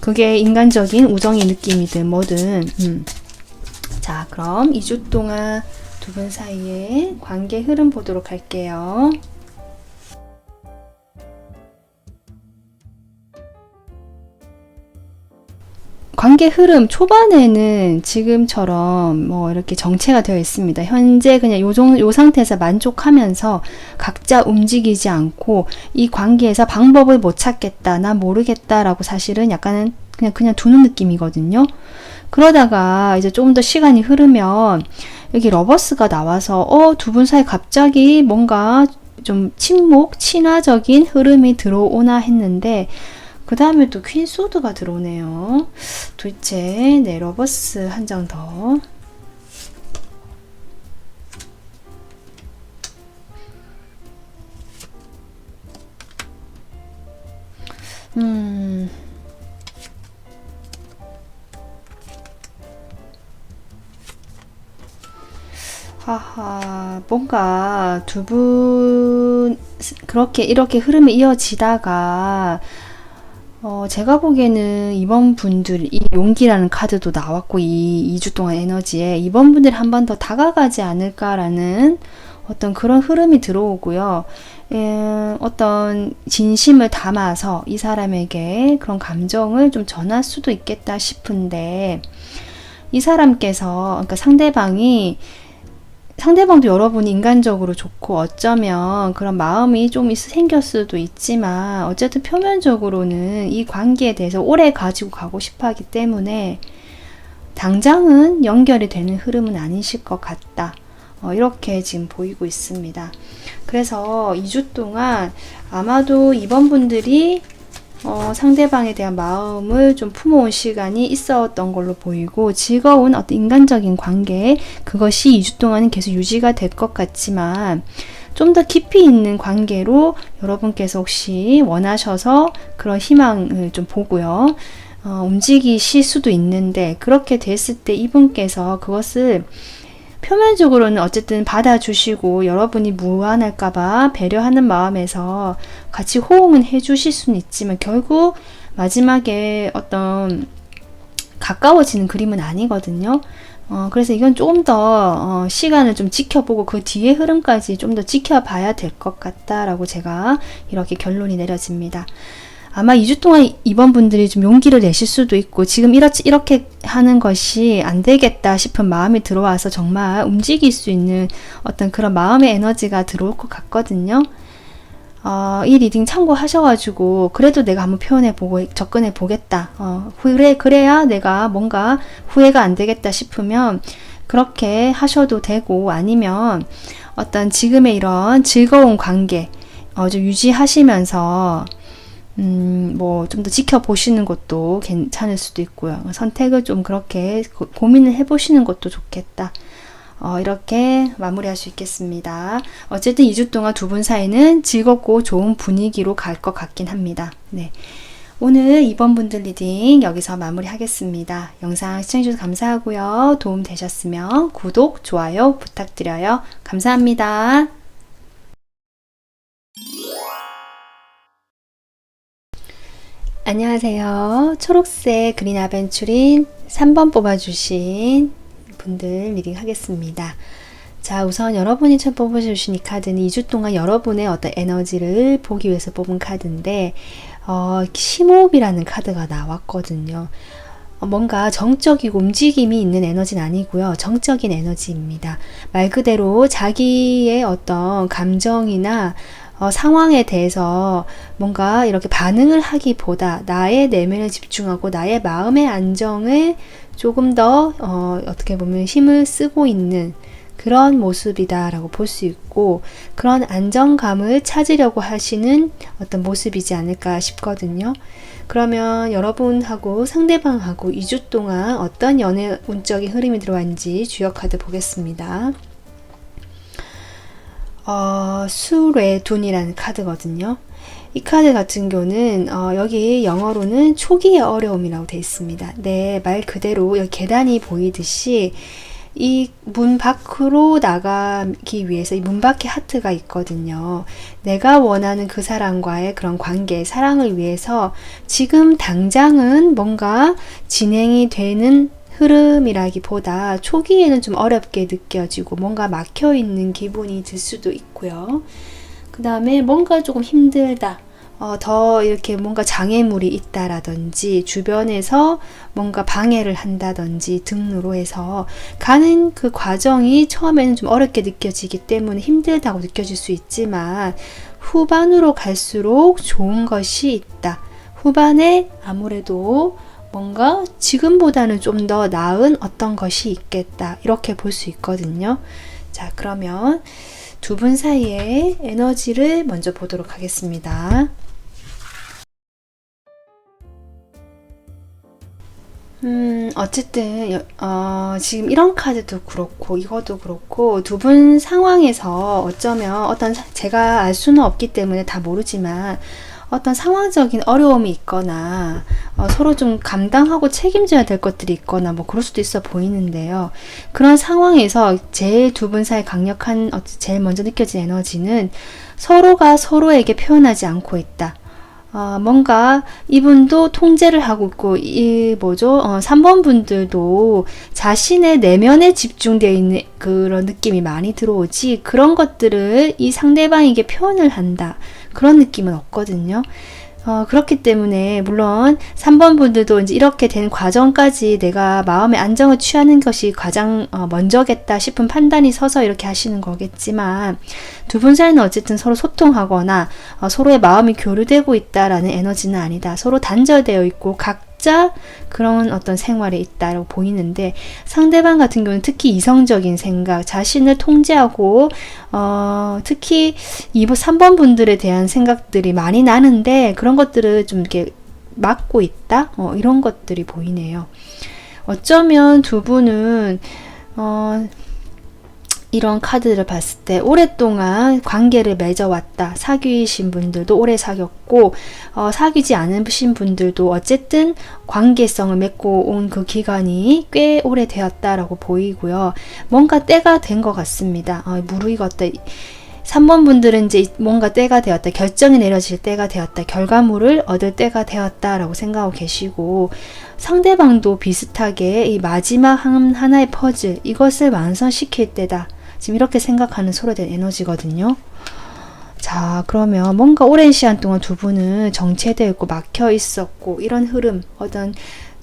그게 인간적인 우정의 느낌이든 뭐든. 자, 그럼 2주 동안 두 분 사이의 관계 흐름 보도록 할게요. 관계 흐름 초반에는 지금처럼 뭐 이렇게 정체가 되어 있습니다. 현재 그냥 요 상태에서 만족하면서 각자 움직이지 않고 이 관계에서 방법을 못 찾겠다, 나 모르겠다라고 사실은 약간은 그냥 두는 느낌이거든요. 그러다가 이제 조금 더 시간이 흐르면 여기 러버스가 나와서 두 분 사이 갑자기 뭔가 좀 친화적인 흐름이 들어오나 했는데 그 다음에 또 퀸 소드가 들어오네요. 도대체 네, 러버스 한 장 더. 하하, 뭔가 두 분 이렇게 흐름이 이어지다가 제가 보기에는 이번 분들, 이 용기라는 카드도 나왔고, 이 2주 동안 에너지에 이번 분들이 한 번 더 다가가지 않을까라는 어떤 그런 흐름이 들어오고요. 어떤 진심을 담아서 이 사람에게 그런 감정을 좀 전할 수도 있겠다 싶은데, 이 사람께서, 그러니까 상대방도 여러분이 인간적으로 좋고 어쩌면 그런 마음이 좀 생길 수도 있지만 어쨌든 표면적으로는 이 관계에 대해서 오래 가지고 가고 싶어 하기 때문에 당장은 연결이 되는 흐름은 아니실 것 같다. 이렇게 지금 보이고 있습니다. 그래서 2주 동안 아마도 이번 분들이 상대방에 대한 마음을 좀 품어온 시간이 있었던 걸로 보이고 즐거운 어떤 인간적인 관계 그것이 2주 동안은 계속 유지가 될 것 같지만 좀 더 깊이 있는 관계로 여러분께서 혹시 원하셔서 그런 희망을 좀 보고요. 움직이실 수도 있는데 그렇게 됐을 때 이분께서 그것을 표면적으로는 어쨌든 받아주시고 여러분이 무안할까봐 배려하는 마음에서 같이 호응은 해주실 수는 있지만 결국 마지막에 어떤 가까워지는 그림은 아니거든요. 그래서 이건 조금 더 시간을 좀 지켜보고 그 뒤의 흐름까지 좀 더 지켜봐야 될 것 같다라고 제가 이렇게 결론이 내려집니다. 아마 2주 동안 이번 분들이 좀 용기를 내실 수도 있고 지금 이렇게 하는 것이 안 되겠다 싶은 마음이 들어와서 정말 움직일 수 있는 어떤 그런 마음의 에너지가 들어올 것 같거든요. 이 리딩 참고하셔가지고 그래도 내가 한번 표현해보고 접근해보겠다. 그래야 내가 뭔가 후회가 안 되겠다 싶으면 그렇게 하셔도 되고 아니면 어떤 지금의 이런 즐거운 관계 좀 유지하시면서 뭐 좀 더 지켜보시는 것도 괜찮을 수도 있고요. 선택을 좀 그렇게 고민을 해보시는 것도 좋겠다. 이렇게 마무리할 수 있겠습니다. 어쨌든 2주 동안 두 분 사이는 즐겁고 좋은 분위기로 갈 것 같긴 합니다. 네. 오늘 2번 분들 리딩 여기서 마무리하겠습니다. 영상 시청해주셔서 감사하고요. 도움 되셨으면 구독, 좋아요 부탁드려요. 감사합니다. 안녕하세요. 초록색 그린 아벤추린 3번 뽑아주신 분들 리딩 하겠습니다. 자, 우선 여러분이 처음 뽑아주신 이 카드는 2주 동안 여러분의 어떤 에너지를 보기 위해서 뽑은 카드인데 심호흡이라는 카드가 나왔거든요. 뭔가 정적이고 움직임이 있는 에너지는 아니고요. 정적인 에너지입니다. 말 그대로 자기의 어떤 감정이나 상황에 대해서 뭔가 이렇게 반응을 하기보다 나의 내면에 집중하고 나의 마음의 안정을 조금 더 어떻게 보면 힘을 쓰고 있는 그런 모습이다 라고 볼 수 있고 그런 안정감을 찾으려고 하시는 어떤 모습이지 않을까 싶거든요. 그러면 여러분하고 상대방하고 2주 동안 어떤 연애 운적인 흐름이 들어왔는지 주요 카드 보겠습니다. 수레둔이라는 카드거든요. 이 카드 같은 경우는 여기 영어로는 초기의 어려움이라고 되어 있습니다. 네, 말 그대로 여기 계단이 보이듯이 이 문 밖으로 나가기 위해서 이 문 밖에 하트가 있거든요. 내가 원하는 그 사람과의 그런 관계, 사랑을 위해서 지금 당장은 뭔가 진행이 되는 흐름이라기보다 초기에는 좀 어렵게 느껴지고 뭔가 막혀있는 기분이 들 수도 있고요. 그 다음에 뭔가 조금 힘들다. 더 이렇게 뭔가 장애물이 있다라든지 주변에서 뭔가 방해를 한다든지 등으로 해서 가는 그 과정이 처음에는 좀 어렵게 느껴지기 때문에 힘들다고 느껴질 수 있지만 후반으로 갈수록 좋은 것이 있다. 후반에 아무래도 뭔가 지금보다는 좀 더 나은 어떤 것이 있겠다. 이렇게 볼 수 있거든요. 자, 그러면 두 분 사이의 에너지를 먼저 보도록 하겠습니다. 어쨌든 지금 이런 카드도 그렇고 이것도 그렇고 두 분 상황에서 어쩌면 제가 알 수는 없기 때문에 다 모르지만 어떤 상황적인 어려움이 있거나 서로 좀 감당하고 책임져야 될 것들이 있거나 뭐 그럴 수도 있어 보이는데요. 그런 상황에서 제일 두 분 사이 강력한 제일 먼저 느껴진 에너지는 서로가 서로에게 표현하지 않고 있다. 뭔가 이분도 통제를 하고 있고 3번 분들도 자신의 내면에 집중되어 있는 그런 느낌이 많이 들어오지 그런 것들을 이 상대방에게 표현을 한다. 그런 느낌은 없거든요. 그렇기 때문에 물론 3번 분들도 이제 이렇게 된 과정까지 내가 마음의 안정을 취하는 것이 가장 먼저겠다 싶은 판단이 서서 이렇게 하시는 거겠지만 두 분 사이는 어쨌든 서로 소통하거나 서로의 마음이 교류되고 있다라는 에너지는 아니다. 서로 단절되어 있고 각자 그런 어떤 생활에 있다고 보이는데 상대방 같은 경우는 특히 이성적인 생각, 자신을 통제하고 특히 3번 분들에 대한 생각들이 많이 나는데 그런 것들을 좀 이렇게 막고 있다? 이런 것들이 보이네요. 어쩌면 두 분은 이런 카드를 봤을 때 오랫동안 관계를 맺어왔다. 사귀신 분들도 오래 사귀었고 사귀지 않으신 분들도 어쨌든 관계성을 맺고 온 그 기간이 꽤 오래 되었다라고 보이고요. 뭔가 때가 된 것 같습니다. 무르익었다. 3번 분들은 이제 뭔가 때가 되었다. 결정이 내려질 때가 되었다. 결과물을 얻을 때가 되었다라고 생각하고 계시고 상대방도 비슷하게 이 마지막 하나의 퍼즐 이것을 완성시킬 때다. 지금 이렇게 생각하는 서로에 대한 에너지거든요. 자, 그러면 뭔가 오랜 시간 동안 두 분은 정체되어 있고 막혀 있었고 이런 흐름, 어떤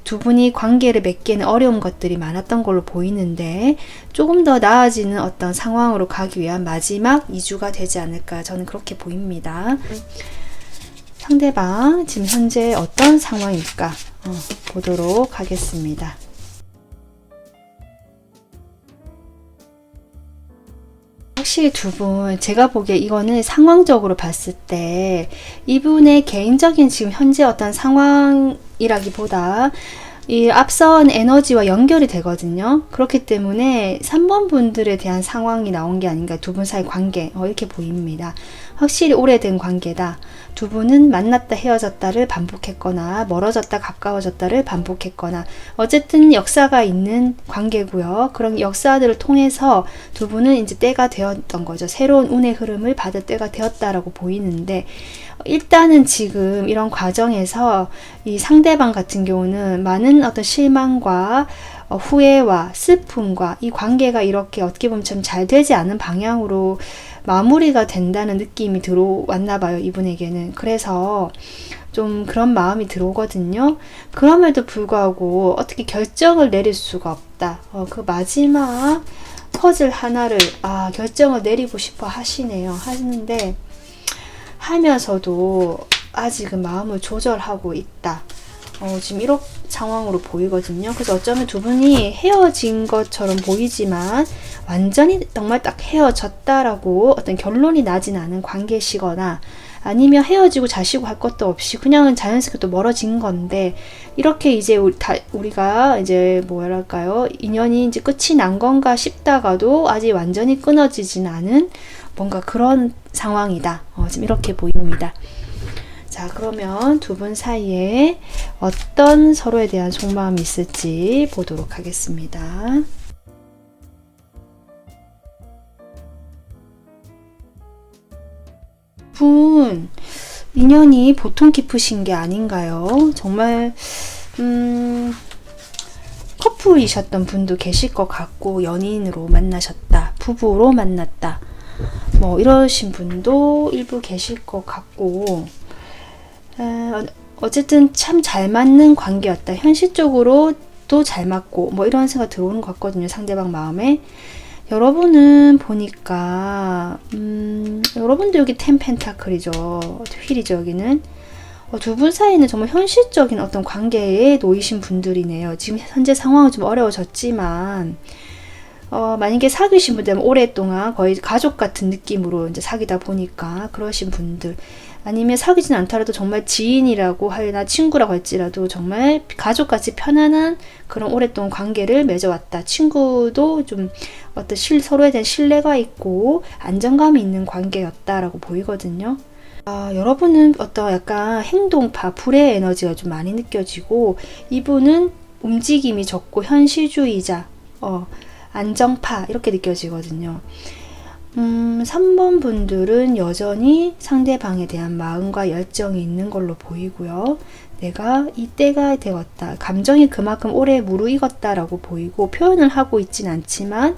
두 분이 관계를 맺기에는 어려운 것들이 많았던 걸로 보이는데 조금 더 나아지는 어떤 상황으로 가기 위한 마지막 2주가 되지 않을까 저는 그렇게 보입니다. 상대방 지금 현재 어떤 상황일까 보도록 하겠습니다. 확실히 두 분 제가 보기에 이거는 상황적으로 봤을 때 이분의 개인적인 지금 현재 어떤 상황이라기보다 이 앞선 에너지와 연결이 되거든요. 그렇기 때문에 3번 분들에 대한 상황이 나온 게 아닌가. 두 분 사이 관계 이렇게 보입니다. 확실히 오래된 관계다. 두 분은 만났다 헤어졌다를 반복했거나 멀어졌다 가까워졌다를 반복했거나 어쨌든 역사가 있는 관계고요. 그런 역사들을 통해서 두 분은 이제 때가 되었던 거죠. 새로운 운의 흐름을 받을 때가 되었다라고 보이는데 일단은 지금 이런 과정에서 이 상대방 같은 경우는 많은 어떤 실망과 후회와 슬픔과 이 관계가 이렇게 어떻게 보면 좀 잘 되지 않은 방향으로 마무리가 된다는 느낌이 들어왔나 봐요. 이분에게는. 그래서 좀 그런 마음이 들어오거든요. 그럼에도 불구하고 어떻게 결정을 내릴 수가 없다. 그 마지막 퍼즐 하나를 결정을 내리고 싶어 하시는데 하면서도 아직은 마음을 조절하고 있다. 지금 이런 상황으로 보이거든요. 그래서 어쩌면 두 분이 헤어진 것처럼 보이지만 완전히 정말 딱 헤어졌다라고 어떤 결론이 나진 않은 관계시거나 아니면 헤어지고 자시고 할 것도 없이 그냥은 자연스럽게 또 멀어진 건데 이렇게 이제 우리가 이제 뭐랄까요, 인연이 이제 끝이 난 건가 싶다가도 아직 완전히 끊어지진 않은 뭔가 그런 상황이다. 지금 이렇게 보입니다. 자, 그러면 두 분 사이에 어떤 서로에 대한 속마음이 있을지 보도록 하겠습니다. 분 인연이 보통 깊으신 게 아닌가요? 정말 커플이셨던 분도 계실 것 같고 연인으로 만나셨다, 부부로 만났다 뭐 이러신 분도 일부 계실 것 같고 어쨌든 참 잘 맞는 관계였다. 현실적으로도 잘 맞고 뭐 이런 생각 들어오는 것 같거든요. 상대방 마음에. 여러분은 보니까 여러분도 여기 10 펜타클이죠. 휠이죠. 여기는. 두 분 사이는 정말 현실적인 어떤 관계에 놓이신 분들이네요. 지금 현재 상황은 좀 어려워졌지만 만약에 사귀신 분들은 오랫동안 거의 가족 같은 느낌으로 이제 사귀다 보니까 그러신 분들, 아니면 사귀진 않더라도 정말 지인이라고 하나 친구라고 할지라도 정말 가족같이 편안한 그런 오랫동안 관계를 맺어왔다. 친구도 좀 어떤 서로에 대한 신뢰가 있고 안정감이 있는 관계였다라고 보이거든요. 여러분은 어떤 약간 행동파, 불의 에너지가 좀 많이 느껴지고, 이분은 움직임이 적고 현실주의자, 안정파 이렇게 느껴지거든요. 3번 분들은 여전히 상대방에 대한 마음과 열정이 있는 걸로 보이고요. 내가 이때가 되었다. 감정이 그만큼 오래 무르익었다라고 보이고, 표현을 하고 있진 않지만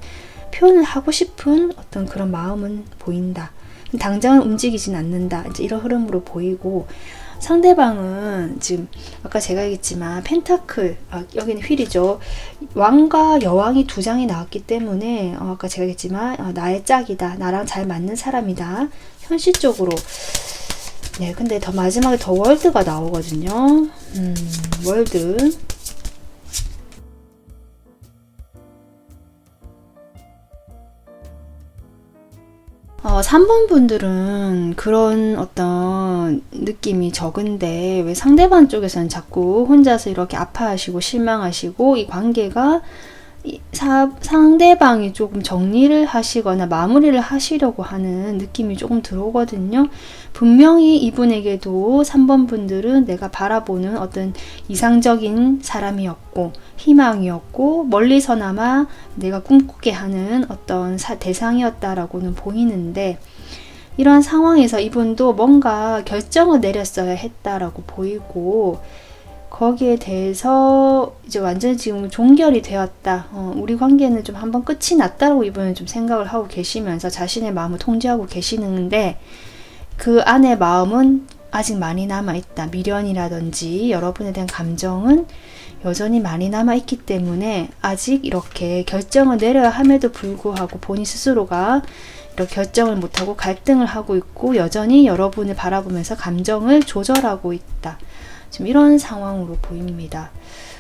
표현을 하고 싶은 어떤 그런 마음은 보인다. 당장은 움직이진 않는다. 이제 이런 흐름으로 보이고, 상대방은 지금 아까 제가 얘기했지만 펜타클, 여기는 휠이죠. 왕과 여왕이 두 장이 나왔기 때문에 아까 제가 얘기했지만 나의 짝이다. 나랑 잘 맞는 사람이다. 현실적으로. 네, 근데 더 마지막에 더 월드가 나오거든요. 월드. 3번 분들은 그런 어떤 느낌이 적은데, 왜 상대방 쪽에서는 자꾸 혼자서 이렇게 아파하시고 실망하시고, 이 관계가 상대방이 조금 정리를 하시거나 마무리를 하시려고 하는 느낌이 조금 들어오거든요. 분명히 이분에게도 3번 분들은 내가 바라보는 어떤 이상적인 사람이었고 희망이었고 멀리서나마 내가 꿈꾸게 하는 어떤 대상이었다라고는 보이는데, 이러한 상황에서 이분도 뭔가 결정을 내렸어야 했다라고 보이고, 거기에 대해서 이제 완전히 지금 종결이 되었다. 우리 관계는 좀 한번 끝이 났다라고 이분은 좀 생각을 하고 계시면서 자신의 마음을 통제하고 계시는데, 그 안에 마음은 아직 많이 남아있다. 미련이라든지 여러분에 대한 감정은 여전히 많이 남아있기 때문에 아직 이렇게 결정을 내려야 함에도 불구하고 본인 스스로가 이렇게 결정을 못하고 갈등을 하고 있고, 여전히 여러분을 바라보면서 감정을 조절하고 있다. 지금 이런 상황으로 보입니다.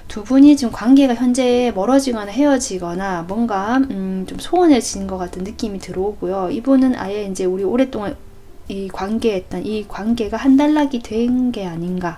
두 분이 지금 관계가 현재 멀어지거나 헤어지거나 뭔가 좀 소원해진 것 같은 느낌이 들어오고요. 이분은 아예 이제 우리 오랫동안 이 관계했던 이 관계가 한단락이 된 게 아닌가,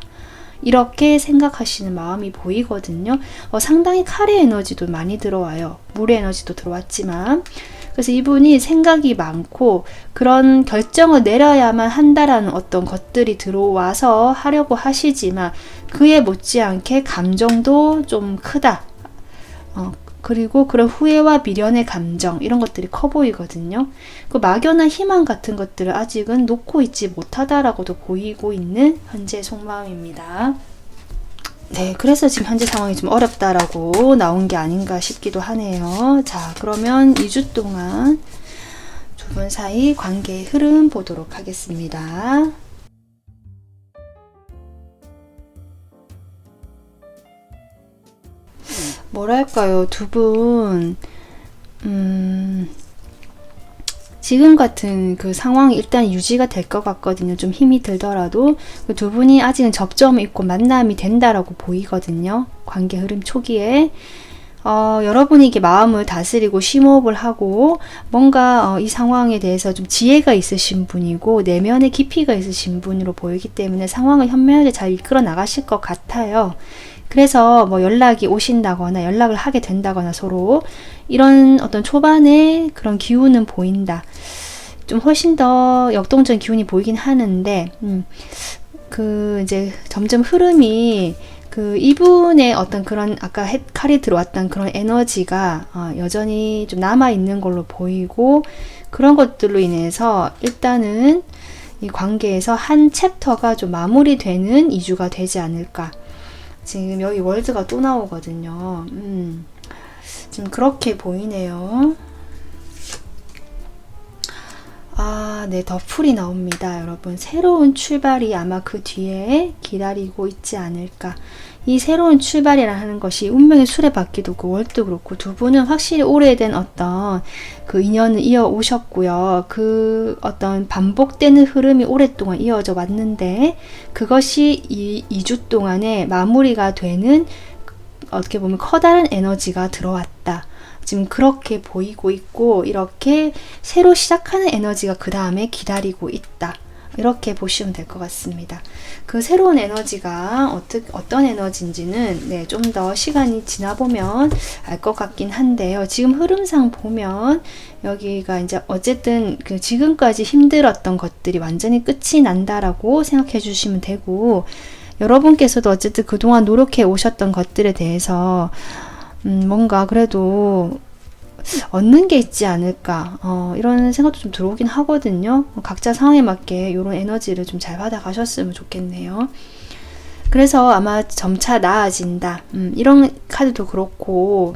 이렇게 생각하시는 마음이 보이거든요. 상당히 칼의 에너지도 많이 들어와요. 물의 에너지도 들어왔지만, 그래서 이분이 생각이 많고 그런 결정을 내려야만 한다라는 어떤 것들이 들어와서 하려고 하시지만, 그에 못지않게 감정도 좀 크다. 그리고 그런 후회와 미련의 감정, 이런 것들이 커 보이거든요. 그 막연한 희망 같은 것들을 아직은 놓고 있지 못하다라고도 보이고 있는 현재 속마음입니다. 네, 그래서 지금 현재 상황이 좀 어렵다라고 나온 게 아닌가 싶기도 하네요. 자, 그러면 2주 동안 두 분 사이 관계의 흐름 보도록 하겠습니다. 뭐랄까요, 두 분, 지금 같은 그 상황이 일단 유지가 될 것 같거든요. 좀 힘이 들더라도 그 두 분이 아직은 접점이 있고 만남이 된다라고 보이거든요. 관계 흐름 초기에. 여러분이 이게 마음을 다스리고 심호흡을 하고 뭔가 이 상황에 대해서 좀 지혜가 있으신 분이고 내면의 깊이가 있으신 분으로 보이기 때문에 상황을 현명하게 잘 이끌어 나가실 것 같아요. 그래서 뭐 연락이 오신다거나 연락을 하게 된다거나 서로 이런 어떤 초반에 그런 기운은 보인다. 좀 훨씬 더 역동적인 기운이 보이긴 하는데, 그 이제 점점 흐름이 그 이분의 어떤 그런 아까 칼이 들어왔던 그런 에너지가 여전히 좀 남아 있는 걸로 보이고, 그런 것들로 인해서 일단은 이 관계에서 한 챕터가 좀 마무리되는 2주가 되지 않을까. 지금 여기 월드가 또 나오거든요. 지금 그렇게 보이네요. 네, 더 풀이 나옵니다. 여러분, 새로운 출발이 아마 그 뒤에 기다리고 있지 않을까. 이 새로운 출발이라는 것이 운명의 수레바퀴도 그렇고 월도 그렇고 두 분은 확실히 오래된 어떤 그 인연을 이어오셨고요. 그 어떤 반복되는 흐름이 오랫동안 이어져 왔는데 그것이 이 2주 동안에 마무리가 되는 어떻게 보면 커다란 에너지가 들어왔다. 지금 그렇게 보이고 있고 이렇게 새로 시작하는 에너지가 그 다음에 기다리고 있다. 이렇게 보시면 될 것 같습니다. 그 새로운 에너지가 어떤 에너지인지는 네, 좀 더 시간이 지나보면 알 것 같긴 한데요. 지금 흐름상 보면 여기가 이제 어쨌든 그 지금까지 힘들었던 것들이 완전히 끝이 난다라고 생각해 주시면 되고 여러분께서도 어쨌든 그동안 노력해 오셨던 것들에 대해서 뭔가 그래도 얻는 게 있지 않을까 이런 생각도 좀 들어오긴 하거든요. 각자 상황에 맞게 이런 에너지를 좀 잘 받아가셨으면 좋겠네요. 그래서 아마 점차 나아진다 이런 카드도 그렇고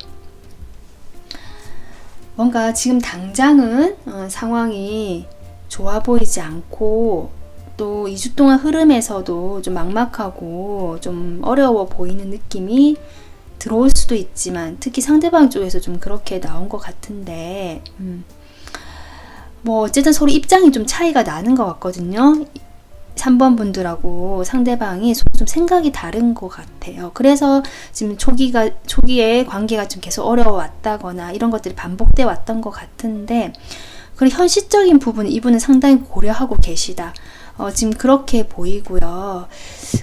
뭔가 지금 당장은 상황이 좋아 보이지 않고 또 2주 동안 흐름에서도 좀 막막하고 좀 어려워 보이는 느낌이 들어올 수도 있지만 특히 상대방 쪽에서 좀 그렇게 나온 것 같은데 뭐 어쨌든 서로 입장이 좀 차이가 나는 것 같거든요. 3번 분들하고 상대방이 좀 생각이 다른 것 같아요. 그래서 지금 초기에 관계가 좀 계속 어려워왔다거나 이런 것들이 반복돼 왔던 것 같은데 그리고 현실적인 부분 이분은 상당히 고려하고 계시다. 지금 그렇게 보이고요.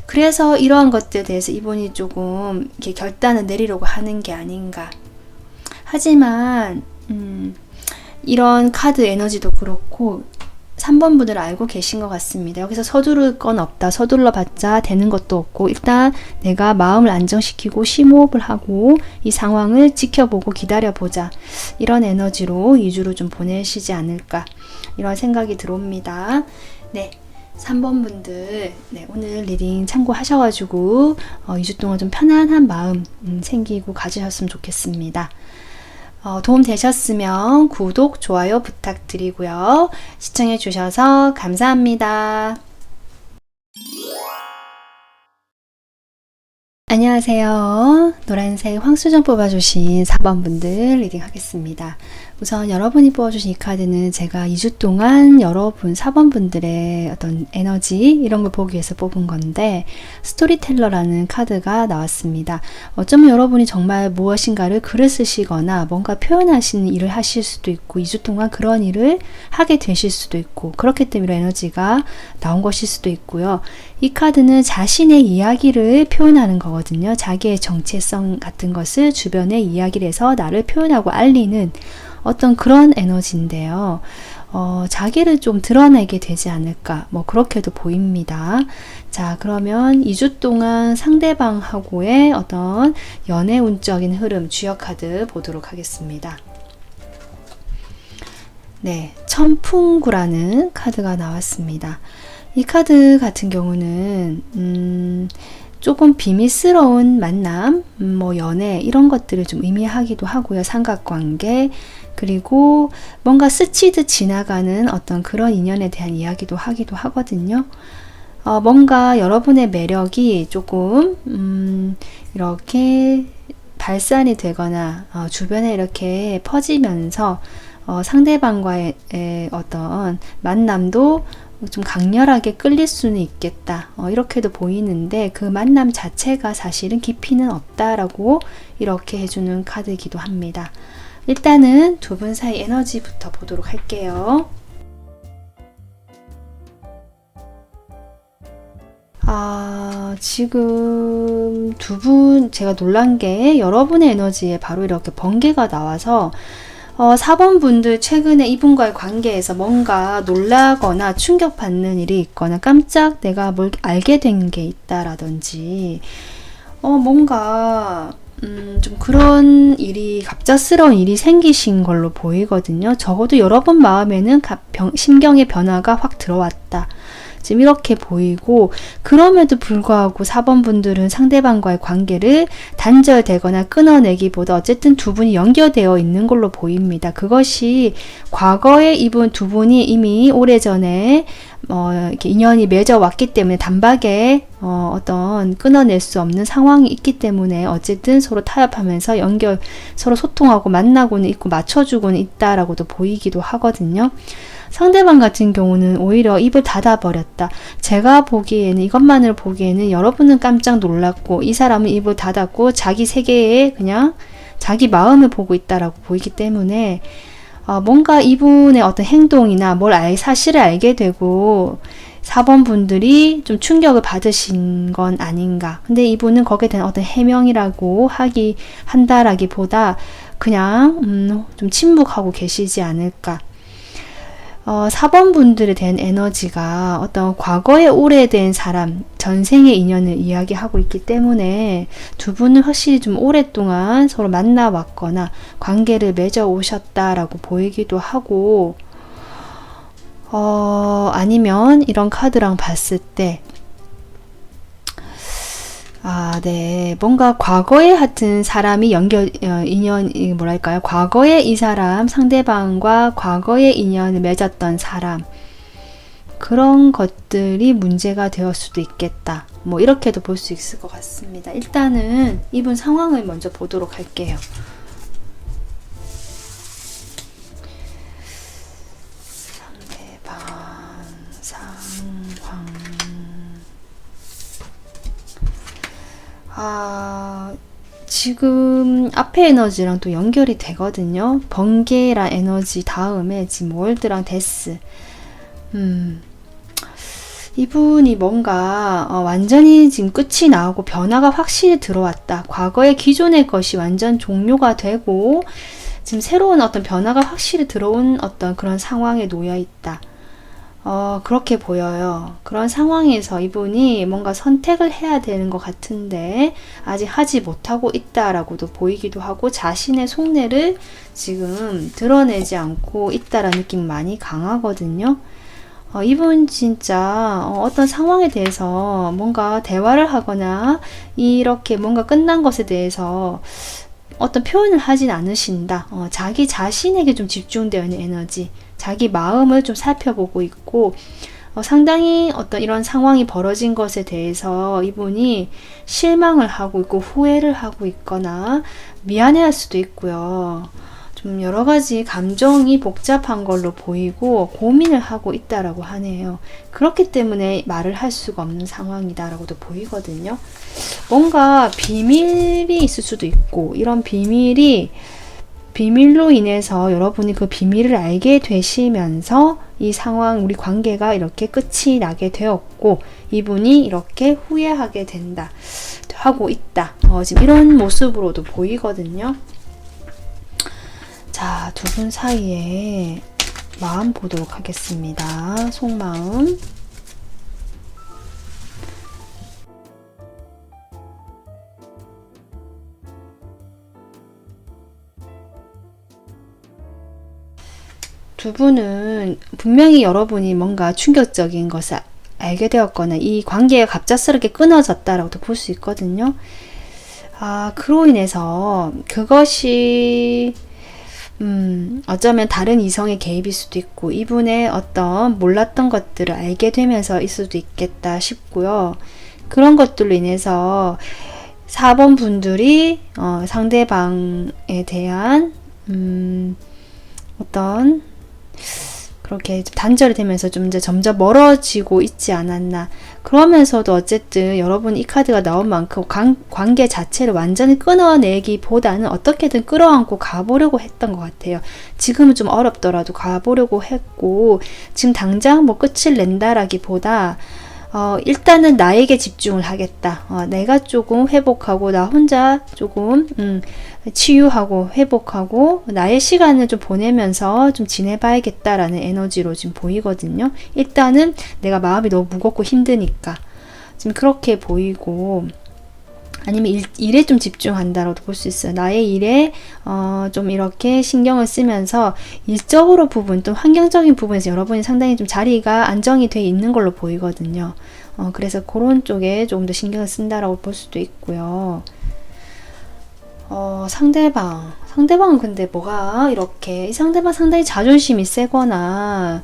그래서 이러한 것들에 대해서 이분이 조금 이렇게 결단을 내리려고 하는 게 아닌가. 하지만 이런 카드 에너지도 그렇고 3번 분을 알고 계신 것 같습니다. 여기서 서두를 건 없다. 서둘러 봤자 되는 것도 없고 일단 내가 마음을 안정시키고 심호흡을 하고 이 상황을 지켜보고 기다려보자. 이런 에너지로 2주로 좀 보내시지 않을까 이런 생각이 들어옵니다. 네. 3번 분들 네, 오늘 리딩 참고하셔가지고 2주 동안 좀 편안한 마음 생기고 가지셨으면 좋겠습니다. 도움 되셨으면 구독, 좋아요 부탁드리고요. 시청해 주셔서 감사합니다. 안녕하세요. 노란색 황수정 뽑아주신 4번 분들 리딩 하겠습니다. 우선 여러분이 뽑아주신 이 카드는 제가 2주 동안 여러분 4번 분들의 어떤 에너지 이런 걸 보기 위해서 뽑은 건데 스토리텔러라는 카드가 나왔습니다. 어쩌면 여러분이 정말 무엇인가를 글을 쓰시거나 뭔가 표현하시는 일을 하실 수도 있고 2주 동안 그런 일을 하게 되실 수도 있고 그렇기 때문에 에너지가 나온 것일 수도 있고요. 이 카드는 자신의 이야기를 표현하는 거거든요. 자기의 정체성 같은 것을 주변에 이야기를 해서 나를 표현하고 알리는 어떤 그런 에너지인데요. 자기를 좀 드러내게 되지 않을까 뭐 그렇게도 보입니다. 자, 그러면 2주 동안 상대방하고의 어떤 연애운적인 흐름 주역 카드 보도록 하겠습니다. 네, 천풍구라는 카드가 나왔습니다. 이 카드 같은 경우는 조금 비밀스러운 만남, 뭐 연애 이런 것들을 좀 의미하기도 하고요. 삼각관계 그리고 뭔가 스치듯 지나가는 어떤 그런 인연에 대한 이야기도 하기도 하거든요. 뭔가 여러분의 매력이 조금 이렇게 발산이 되거나 주변에 이렇게 퍼지면서 상대방과의 어떤 만남도 좀 강렬하게 끌릴 수는 있겠다. 이렇게도 보이는데 그 만남 자체가 사실은 깊이는 없다라고 이렇게 해주는 카드이기도 합니다. 일단은 두 분 사이 에너지부터 보도록 할게요. 지금 두 분 제가 놀란 게 여러분의 에너지에 바로 이렇게 번개가 나와서 4번 분들 최근에 이분과의 관계에서 뭔가 놀라거나 충격받는 일이 있거나 깜짝 내가 뭘 알게 된 게 있다라든지 뭔가 좀 그런 일이 갑작스러운 일이 생기신 걸로 보이거든요. 적어도 여러분 마음에는 심경의 변화가 확 들어왔다. 지금 이렇게 보이고, 그럼에도 불구하고 4번 분들은 상대방과의 관계를 단절되거나 끊어내기보다 어쨌든 두 분이 연결되어 있는 걸로 보입니다. 그것이 과거에 이분 두 분이 이미 오래전에 이렇게 인연이 맺어왔기 때문에 단박에 어떤 끊어낼 수 없는 상황이 있기 때문에 어쨌든 서로 타협하면서 서로 소통하고 만나고는 있고 맞춰주고는 있다라고도 보이기도 하거든요. 상대방 같은 경우는 오히려 입을 닫아버렸다. 제가 보기에는, 이것만을 보기에는 여러분은 깜짝 놀랐고 이 사람은 입을 닫았고 자기 세계에 그냥 자기 마음을 보고 있다라고 보이기 때문에 뭔가 이분의 어떤 행동이나 사실을 알게 되고 4번 분들이 좀 충격을 받으신 건 아닌가. 근데 이분은 거기에 대한 어떤 해명이라고 한다라기보다 그냥 좀 침묵하고 계시지 않을까. 4번 분들에 대한 에너지가 어떤 과거에 오래된 사람, 전생의 인연을 이야기하고 있기 때문에 두 분은 확실히 좀 오랫동안 서로 만나왔거나 관계를 맺어 오셨다라고 보이기도 하고, 아니면 이런 카드랑 봤을 때 네. 뭔가 과거에 하여튼 사람이 인연이 뭐랄까요? 과거에 이 사람, 상대방과 과거에 인연을 맺었던 사람. 그런 것들이 문제가 되었을 수도 있겠다. 이렇게도 볼 수 있을 것 같습니다. 일단은 이분 상황을 먼저 보도록 할게요. 상대방 상황. 지금 앞에 에너지랑 또 연결이 되거든요. 번개랑 에너지 다음에 지금 월드랑 데스. 이분이 뭔가 완전히 지금 끝이 나오고 변화가 확실히 들어왔다. 과거의 기존의 것이 완전 종료가 되고 지금 새로운 어떤 변화가 확실히 들어온 어떤 그런 상황에 놓여 있다. 그렇게 보여요. 그런 상황에서 이분이 뭔가 선택을 해야 되는 것 같은데 아직 하지 못하고 있다라고도 보이기도 하고 자신의 속내를 지금 드러내지 않고 있다라는 느낌 많이 강하거든요. 이분 진짜 어떤 상황에 대해서 뭔가 대화를 하거나 이렇게 뭔가 끝난 것에 대해서 어떤 표현을 하진 않으신다. 자기 자신에게 좀 집중되어 있는 에너지, 자기 마음을 좀 살펴보고 있고 상당히 어떤 이런 상황이 벌어진 것에 대해서 이분이 실망을 하고 있고 후회를 하고 있거나 미안해할 수도 있고요. 좀 여러 가지 감정이 복잡한 걸로 보이고 고민을 하고 있다라고 하네요. 그렇기 때문에 말을 할 수가 없는 상황이다라고도 보이거든요. 뭔가 비밀이 있을 수도 있고 이런 비밀로 인해서 여러분이 그 비밀을 알게 되시면서 이 상황, 우리 관계가 이렇게 끝이 나게 되었고 이분이 이렇게 후회하게 된다 하고 있다. 지금 이런 모습으로도 보이거든요. 자, 두 분 사이에 마음 보도록 하겠습니다. 속마음. 두 분은 분명히 여러분이 뭔가 충격적인 것을 알게 되었거나 이 관계가 갑작스럽게 끊어졌다라고도 볼 수 있거든요. 그로 인해서 그것이 어쩌면 다른 이성의 개입일 수도 있고 이분의 어떤 몰랐던 것들을 알게 되면서 있을 수도 있겠다 싶고요. 그런 것들로 인해서 4번 분들이 상대방에 대한 어떤 그렇게 단절이 되면서 좀 이제 점점 멀어지고 있지 않았나. 그러면서도 어쨌든 여러분 이 카드가 나온 만큼 관계 자체를 완전히 끊어내기보다는 어떻게든 끌어안고 가보려고 했던 것 같아요. 지금은 좀 어렵더라도 가보려고 했고 지금 당장 끝을 낸다라기보다 일단은 나에게 집중을 하겠다. 내가 조금 회복하고 나 혼자 조금 치유하고 회복하고 나의 시간을 좀 보내면서 좀 지내봐야겠다라는 에너지로 지금 보이거든요. 일단은 내가 마음이 너무 무겁고 힘드니까 지금 그렇게 보이고 아니면 일에 좀 집중한다라고도 볼 수 있어요. 나의 일에 좀 이렇게 신경을 쓰면서 일적으로 부분 또 환경적인 부분에서 여러분이 상당히 좀 자리가 안정이 돼 있는 걸로 보이거든요. 그래서 그런 쪽에 조금 더 신경을 쓴다라고 볼 수도 있고요. 상대방은 근데 뭐가 이렇게 이 상대방 상당히 자존심이 세거나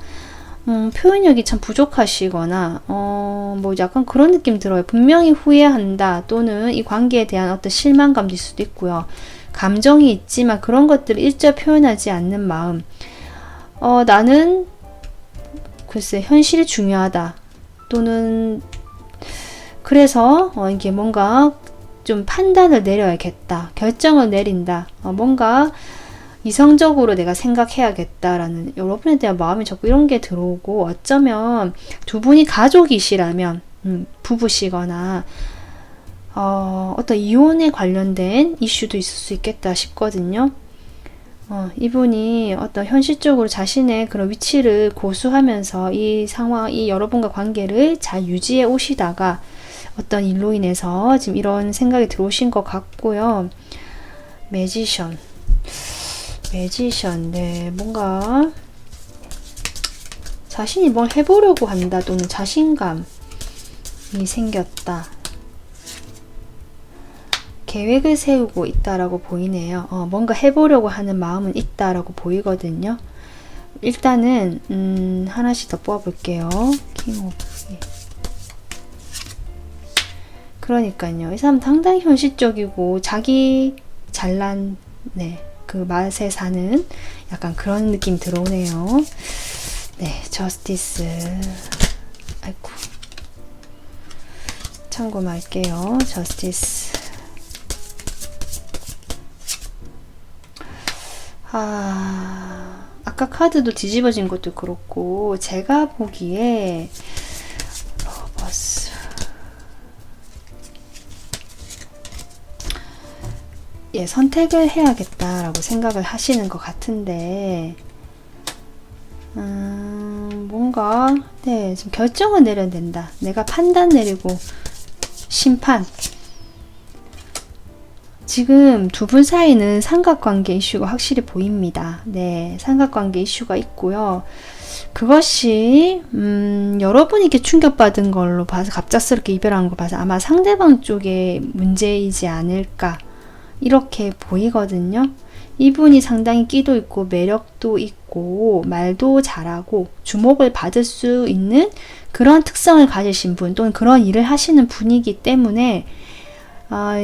표현력이 참 부족하시거나 뭐 약간 그런 느낌 들어요. 분명히 후회한다 또는 이 관계에 대한 어떤 실망감일 수도 있고요. 감정이 있지만 그런 것들을 일절 표현하지 않는 마음. 나는 글쎄 현실이 중요하다 또는 그래서 이게 뭔가 좀 판단을 내려야겠다, 결정을 내린다, 뭔가 이성적으로 내가 생각해야겠다라는 여러분에 대한 마음이 자꾸 이런 게 들어오고, 어쩌면 두 분이 가족이시라면 부부시거나 어떤 이혼에 관련된 이슈도 있을 수 있겠다 싶거든요. 이분이 어떤 현실적으로 자신의 그런 위치를 고수하면서 이 상황, 이 여러분과 관계를 잘 유지해 오시다가 어떤 일로 인해서 지금 이런 생각이 들어오신 것 같고요. 매지션, 네, 뭔가 자신이 뭘 해보려고 한다 또는 자신감이 생겼다. 계획을 세우고 있다라고 보이네요. 뭔가 해보려고 하는 마음은 있다라고 보이거든요. 일단은 하나씩 더 뽑아볼게요. 킹 오브. 그러니까요. 이 사람 상당히 현실적이고 자기 잘난 그 맛에 사는 약간 그런 느낌 들어오네요. 네, 저스티스. 아이고. 참고 말게요. 저스티스. 아까 카드도 뒤집어진 것도 그렇고 제가 보기에 러버스 선택을 해야겠다라고 생각을 하시는 것 같은데 뭔가 지금 결정을 내려야 된다. 내가 판단 내리고 심판. 지금 두 분 사이는 삼각관계 이슈가 확실히 보입니다. 네, 삼각관계 이슈가 있고요. 그것이 여러분이 이렇게 충격받은 걸로 봐서 갑작스럽게 이별한 거 봐서 아마 상대방 쪽에 문제이지 않을까 이렇게 보이거든요. 이분이 상당히 끼도 있고 매력도 있고 말도 잘하고 주목을 받을 수 있는 그런 특성을 가지신 분 또는 그런 일을 하시는 분이기 때문에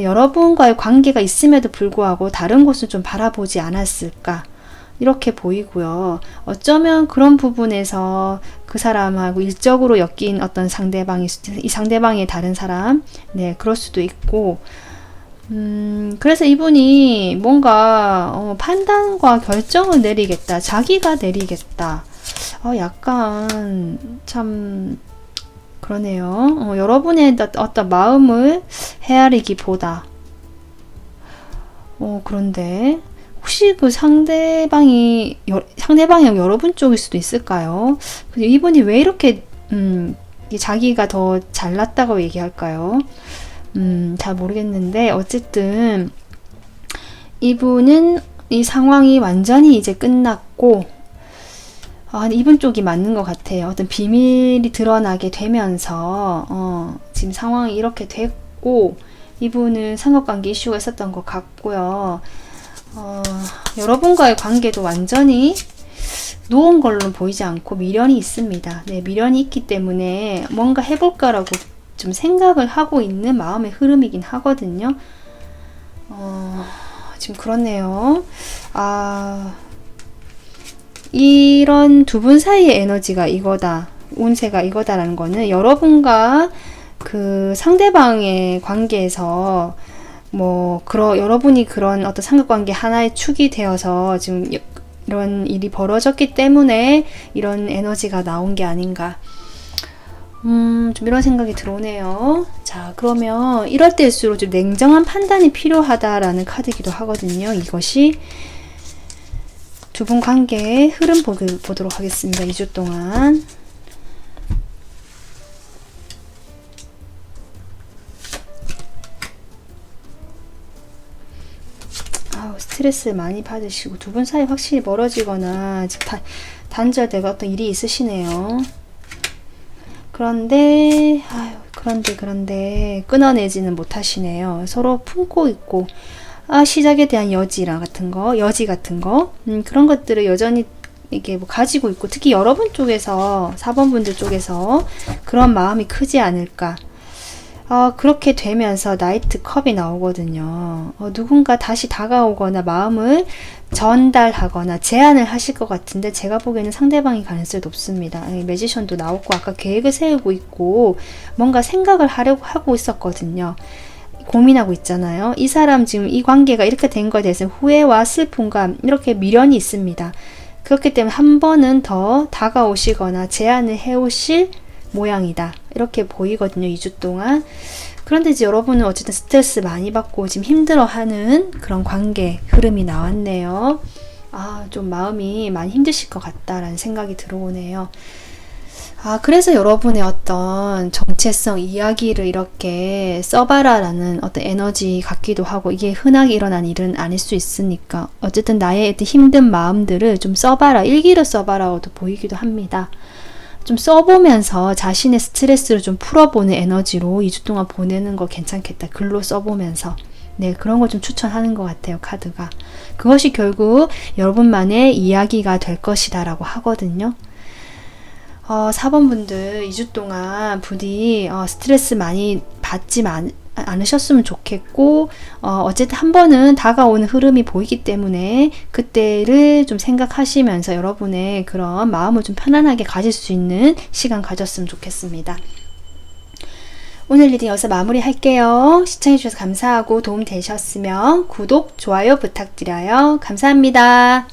여러분과의 관계가 있음에도 불구하고 다른 곳을 좀 바라보지 않았을까 이렇게 보이고요. 어쩌면 그런 부분에서 그 사람하고 일적으로 엮인 어떤 상대방이 이 상대방의 다른 사람 그럴 수도 있고 그래서 이분이 뭔가 판단과 결정을 내리겠다, 자기가 내리겠다. 약간 참 그러네요. 여러분의 어떤 마음을 헤아리기보다 그런데 혹시 그 상대방이 여러분 쪽일 수도 있을까요? 근데 이분이 왜 이렇게 자기가 더 잘났다고 얘기할까요? 잘 모르겠는데 어쨌든 이분은 이 상황이 완전히 이제 끝났고 이분 쪽이 맞는 것 같아요. 어떤 비밀이 드러나게 되면서 지금 상황이 이렇게 됐고 이분은 삼각관계 이슈가 있었던 것 같고요. 여러분과의 관계도 완전히 놓은 걸로 보이지 않고 미련이 있습니다. 네, 미련이 있기 때문에 뭔가 해볼까라고 좀 생각을 하고 있는 마음의 흐름이긴 하거든요. 지금 그렇네요. 이런 두 분 사이의 에너지가 이거다, 운세가 이거다라는 거는 여러분과 그 상대방의 관계에서 여러분이 그런 어떤 삼각관계 하나의 축이 되어서 지금 이런 일이 벌어졌기 때문에 이런 에너지가 나온 게 아닌가. 좀 이런 생각이 들어오네요. 자, 그러면 이럴 때일수록 좀 냉정한 판단이 필요하다라는 카드이기도 하거든요. 이것이 두 분 관계의 흐름 보도록 하겠습니다. 2주 동안. 아우, 스트레스 많이 받으시고 두 분 사이 확실히 멀어지거나 단절되고 어떤 일이 있으시네요. 그런데 그런데 끊어내지는 못하시네요. 서로 품고 있고 시작에 대한 여지 같은 거 그런 것들을 여전히 이게 뭐 가지고 있고, 특히 여러분 쪽에서 4번 분들 쪽에서 그런 마음이 크지 않을까. 그렇게 되면서 나이트 컵이 나오거든요. 누군가 다시 다가오거나 마음을 전달하거나 제안을 하실 것 같은데, 제가 보기에는 상대방이 가능성이 높습니다. 매지션도 나오고 아까 계획을 세우고 있고 뭔가 생각을 하려고 하고 있었거든요. 고민하고 있잖아요. 이 사람 지금 이 관계가 이렇게 된 거에 대해서 후회와 슬픔과 이렇게 미련이 있습니다. 그렇기 때문에 한 번은 더 다가오시거나 제안을 해오실 모양이다. 이렇게 보이거든요. 2주 동안. 그런데 이제 여러분은 어쨌든 스트레스 많이 받고 지금 힘들어하는 그런 관계 흐름이 나왔네요. 좀 마음이 많이 힘드실 것 같다라는 생각이 들어오네요. 그래서 여러분의 어떤 정체성 이야기를 이렇게 써봐라라는 어떤 에너지 같기도 하고, 이게 흔하게 일어난 일은 아닐 수 있으니까 어쨌든 나의 힘든 마음들을 좀 써봐라, 일기를 써봐라고도 보이기도 합니다. 좀 써보면서 자신의 스트레스를 좀 풀어보는 에너지로 2주 동안 보내는 거 괜찮겠다. 글로 써보면서. 네, 그런 거 좀 추천하는 것 같아요, 카드가. 그것이 결국 여러분만의 이야기가 될 것이다 라고 하거든요. 4번 분들 2주 동안 부디 스트레스 많이 받지 않으셨으면 좋겠고, 어쨌든 한 번은 다가오는 흐름이 보이기 때문에 그때를 좀 생각하시면서 여러분의 그런 마음을 좀 편안하게 가질 수 있는 시간 가졌으면 좋겠습니다. 오늘 리딩 여기서 마무리 할게요. 시청해주셔서 감사하고 도움 되셨으면 구독, 좋아요 부탁드려요. 감사합니다.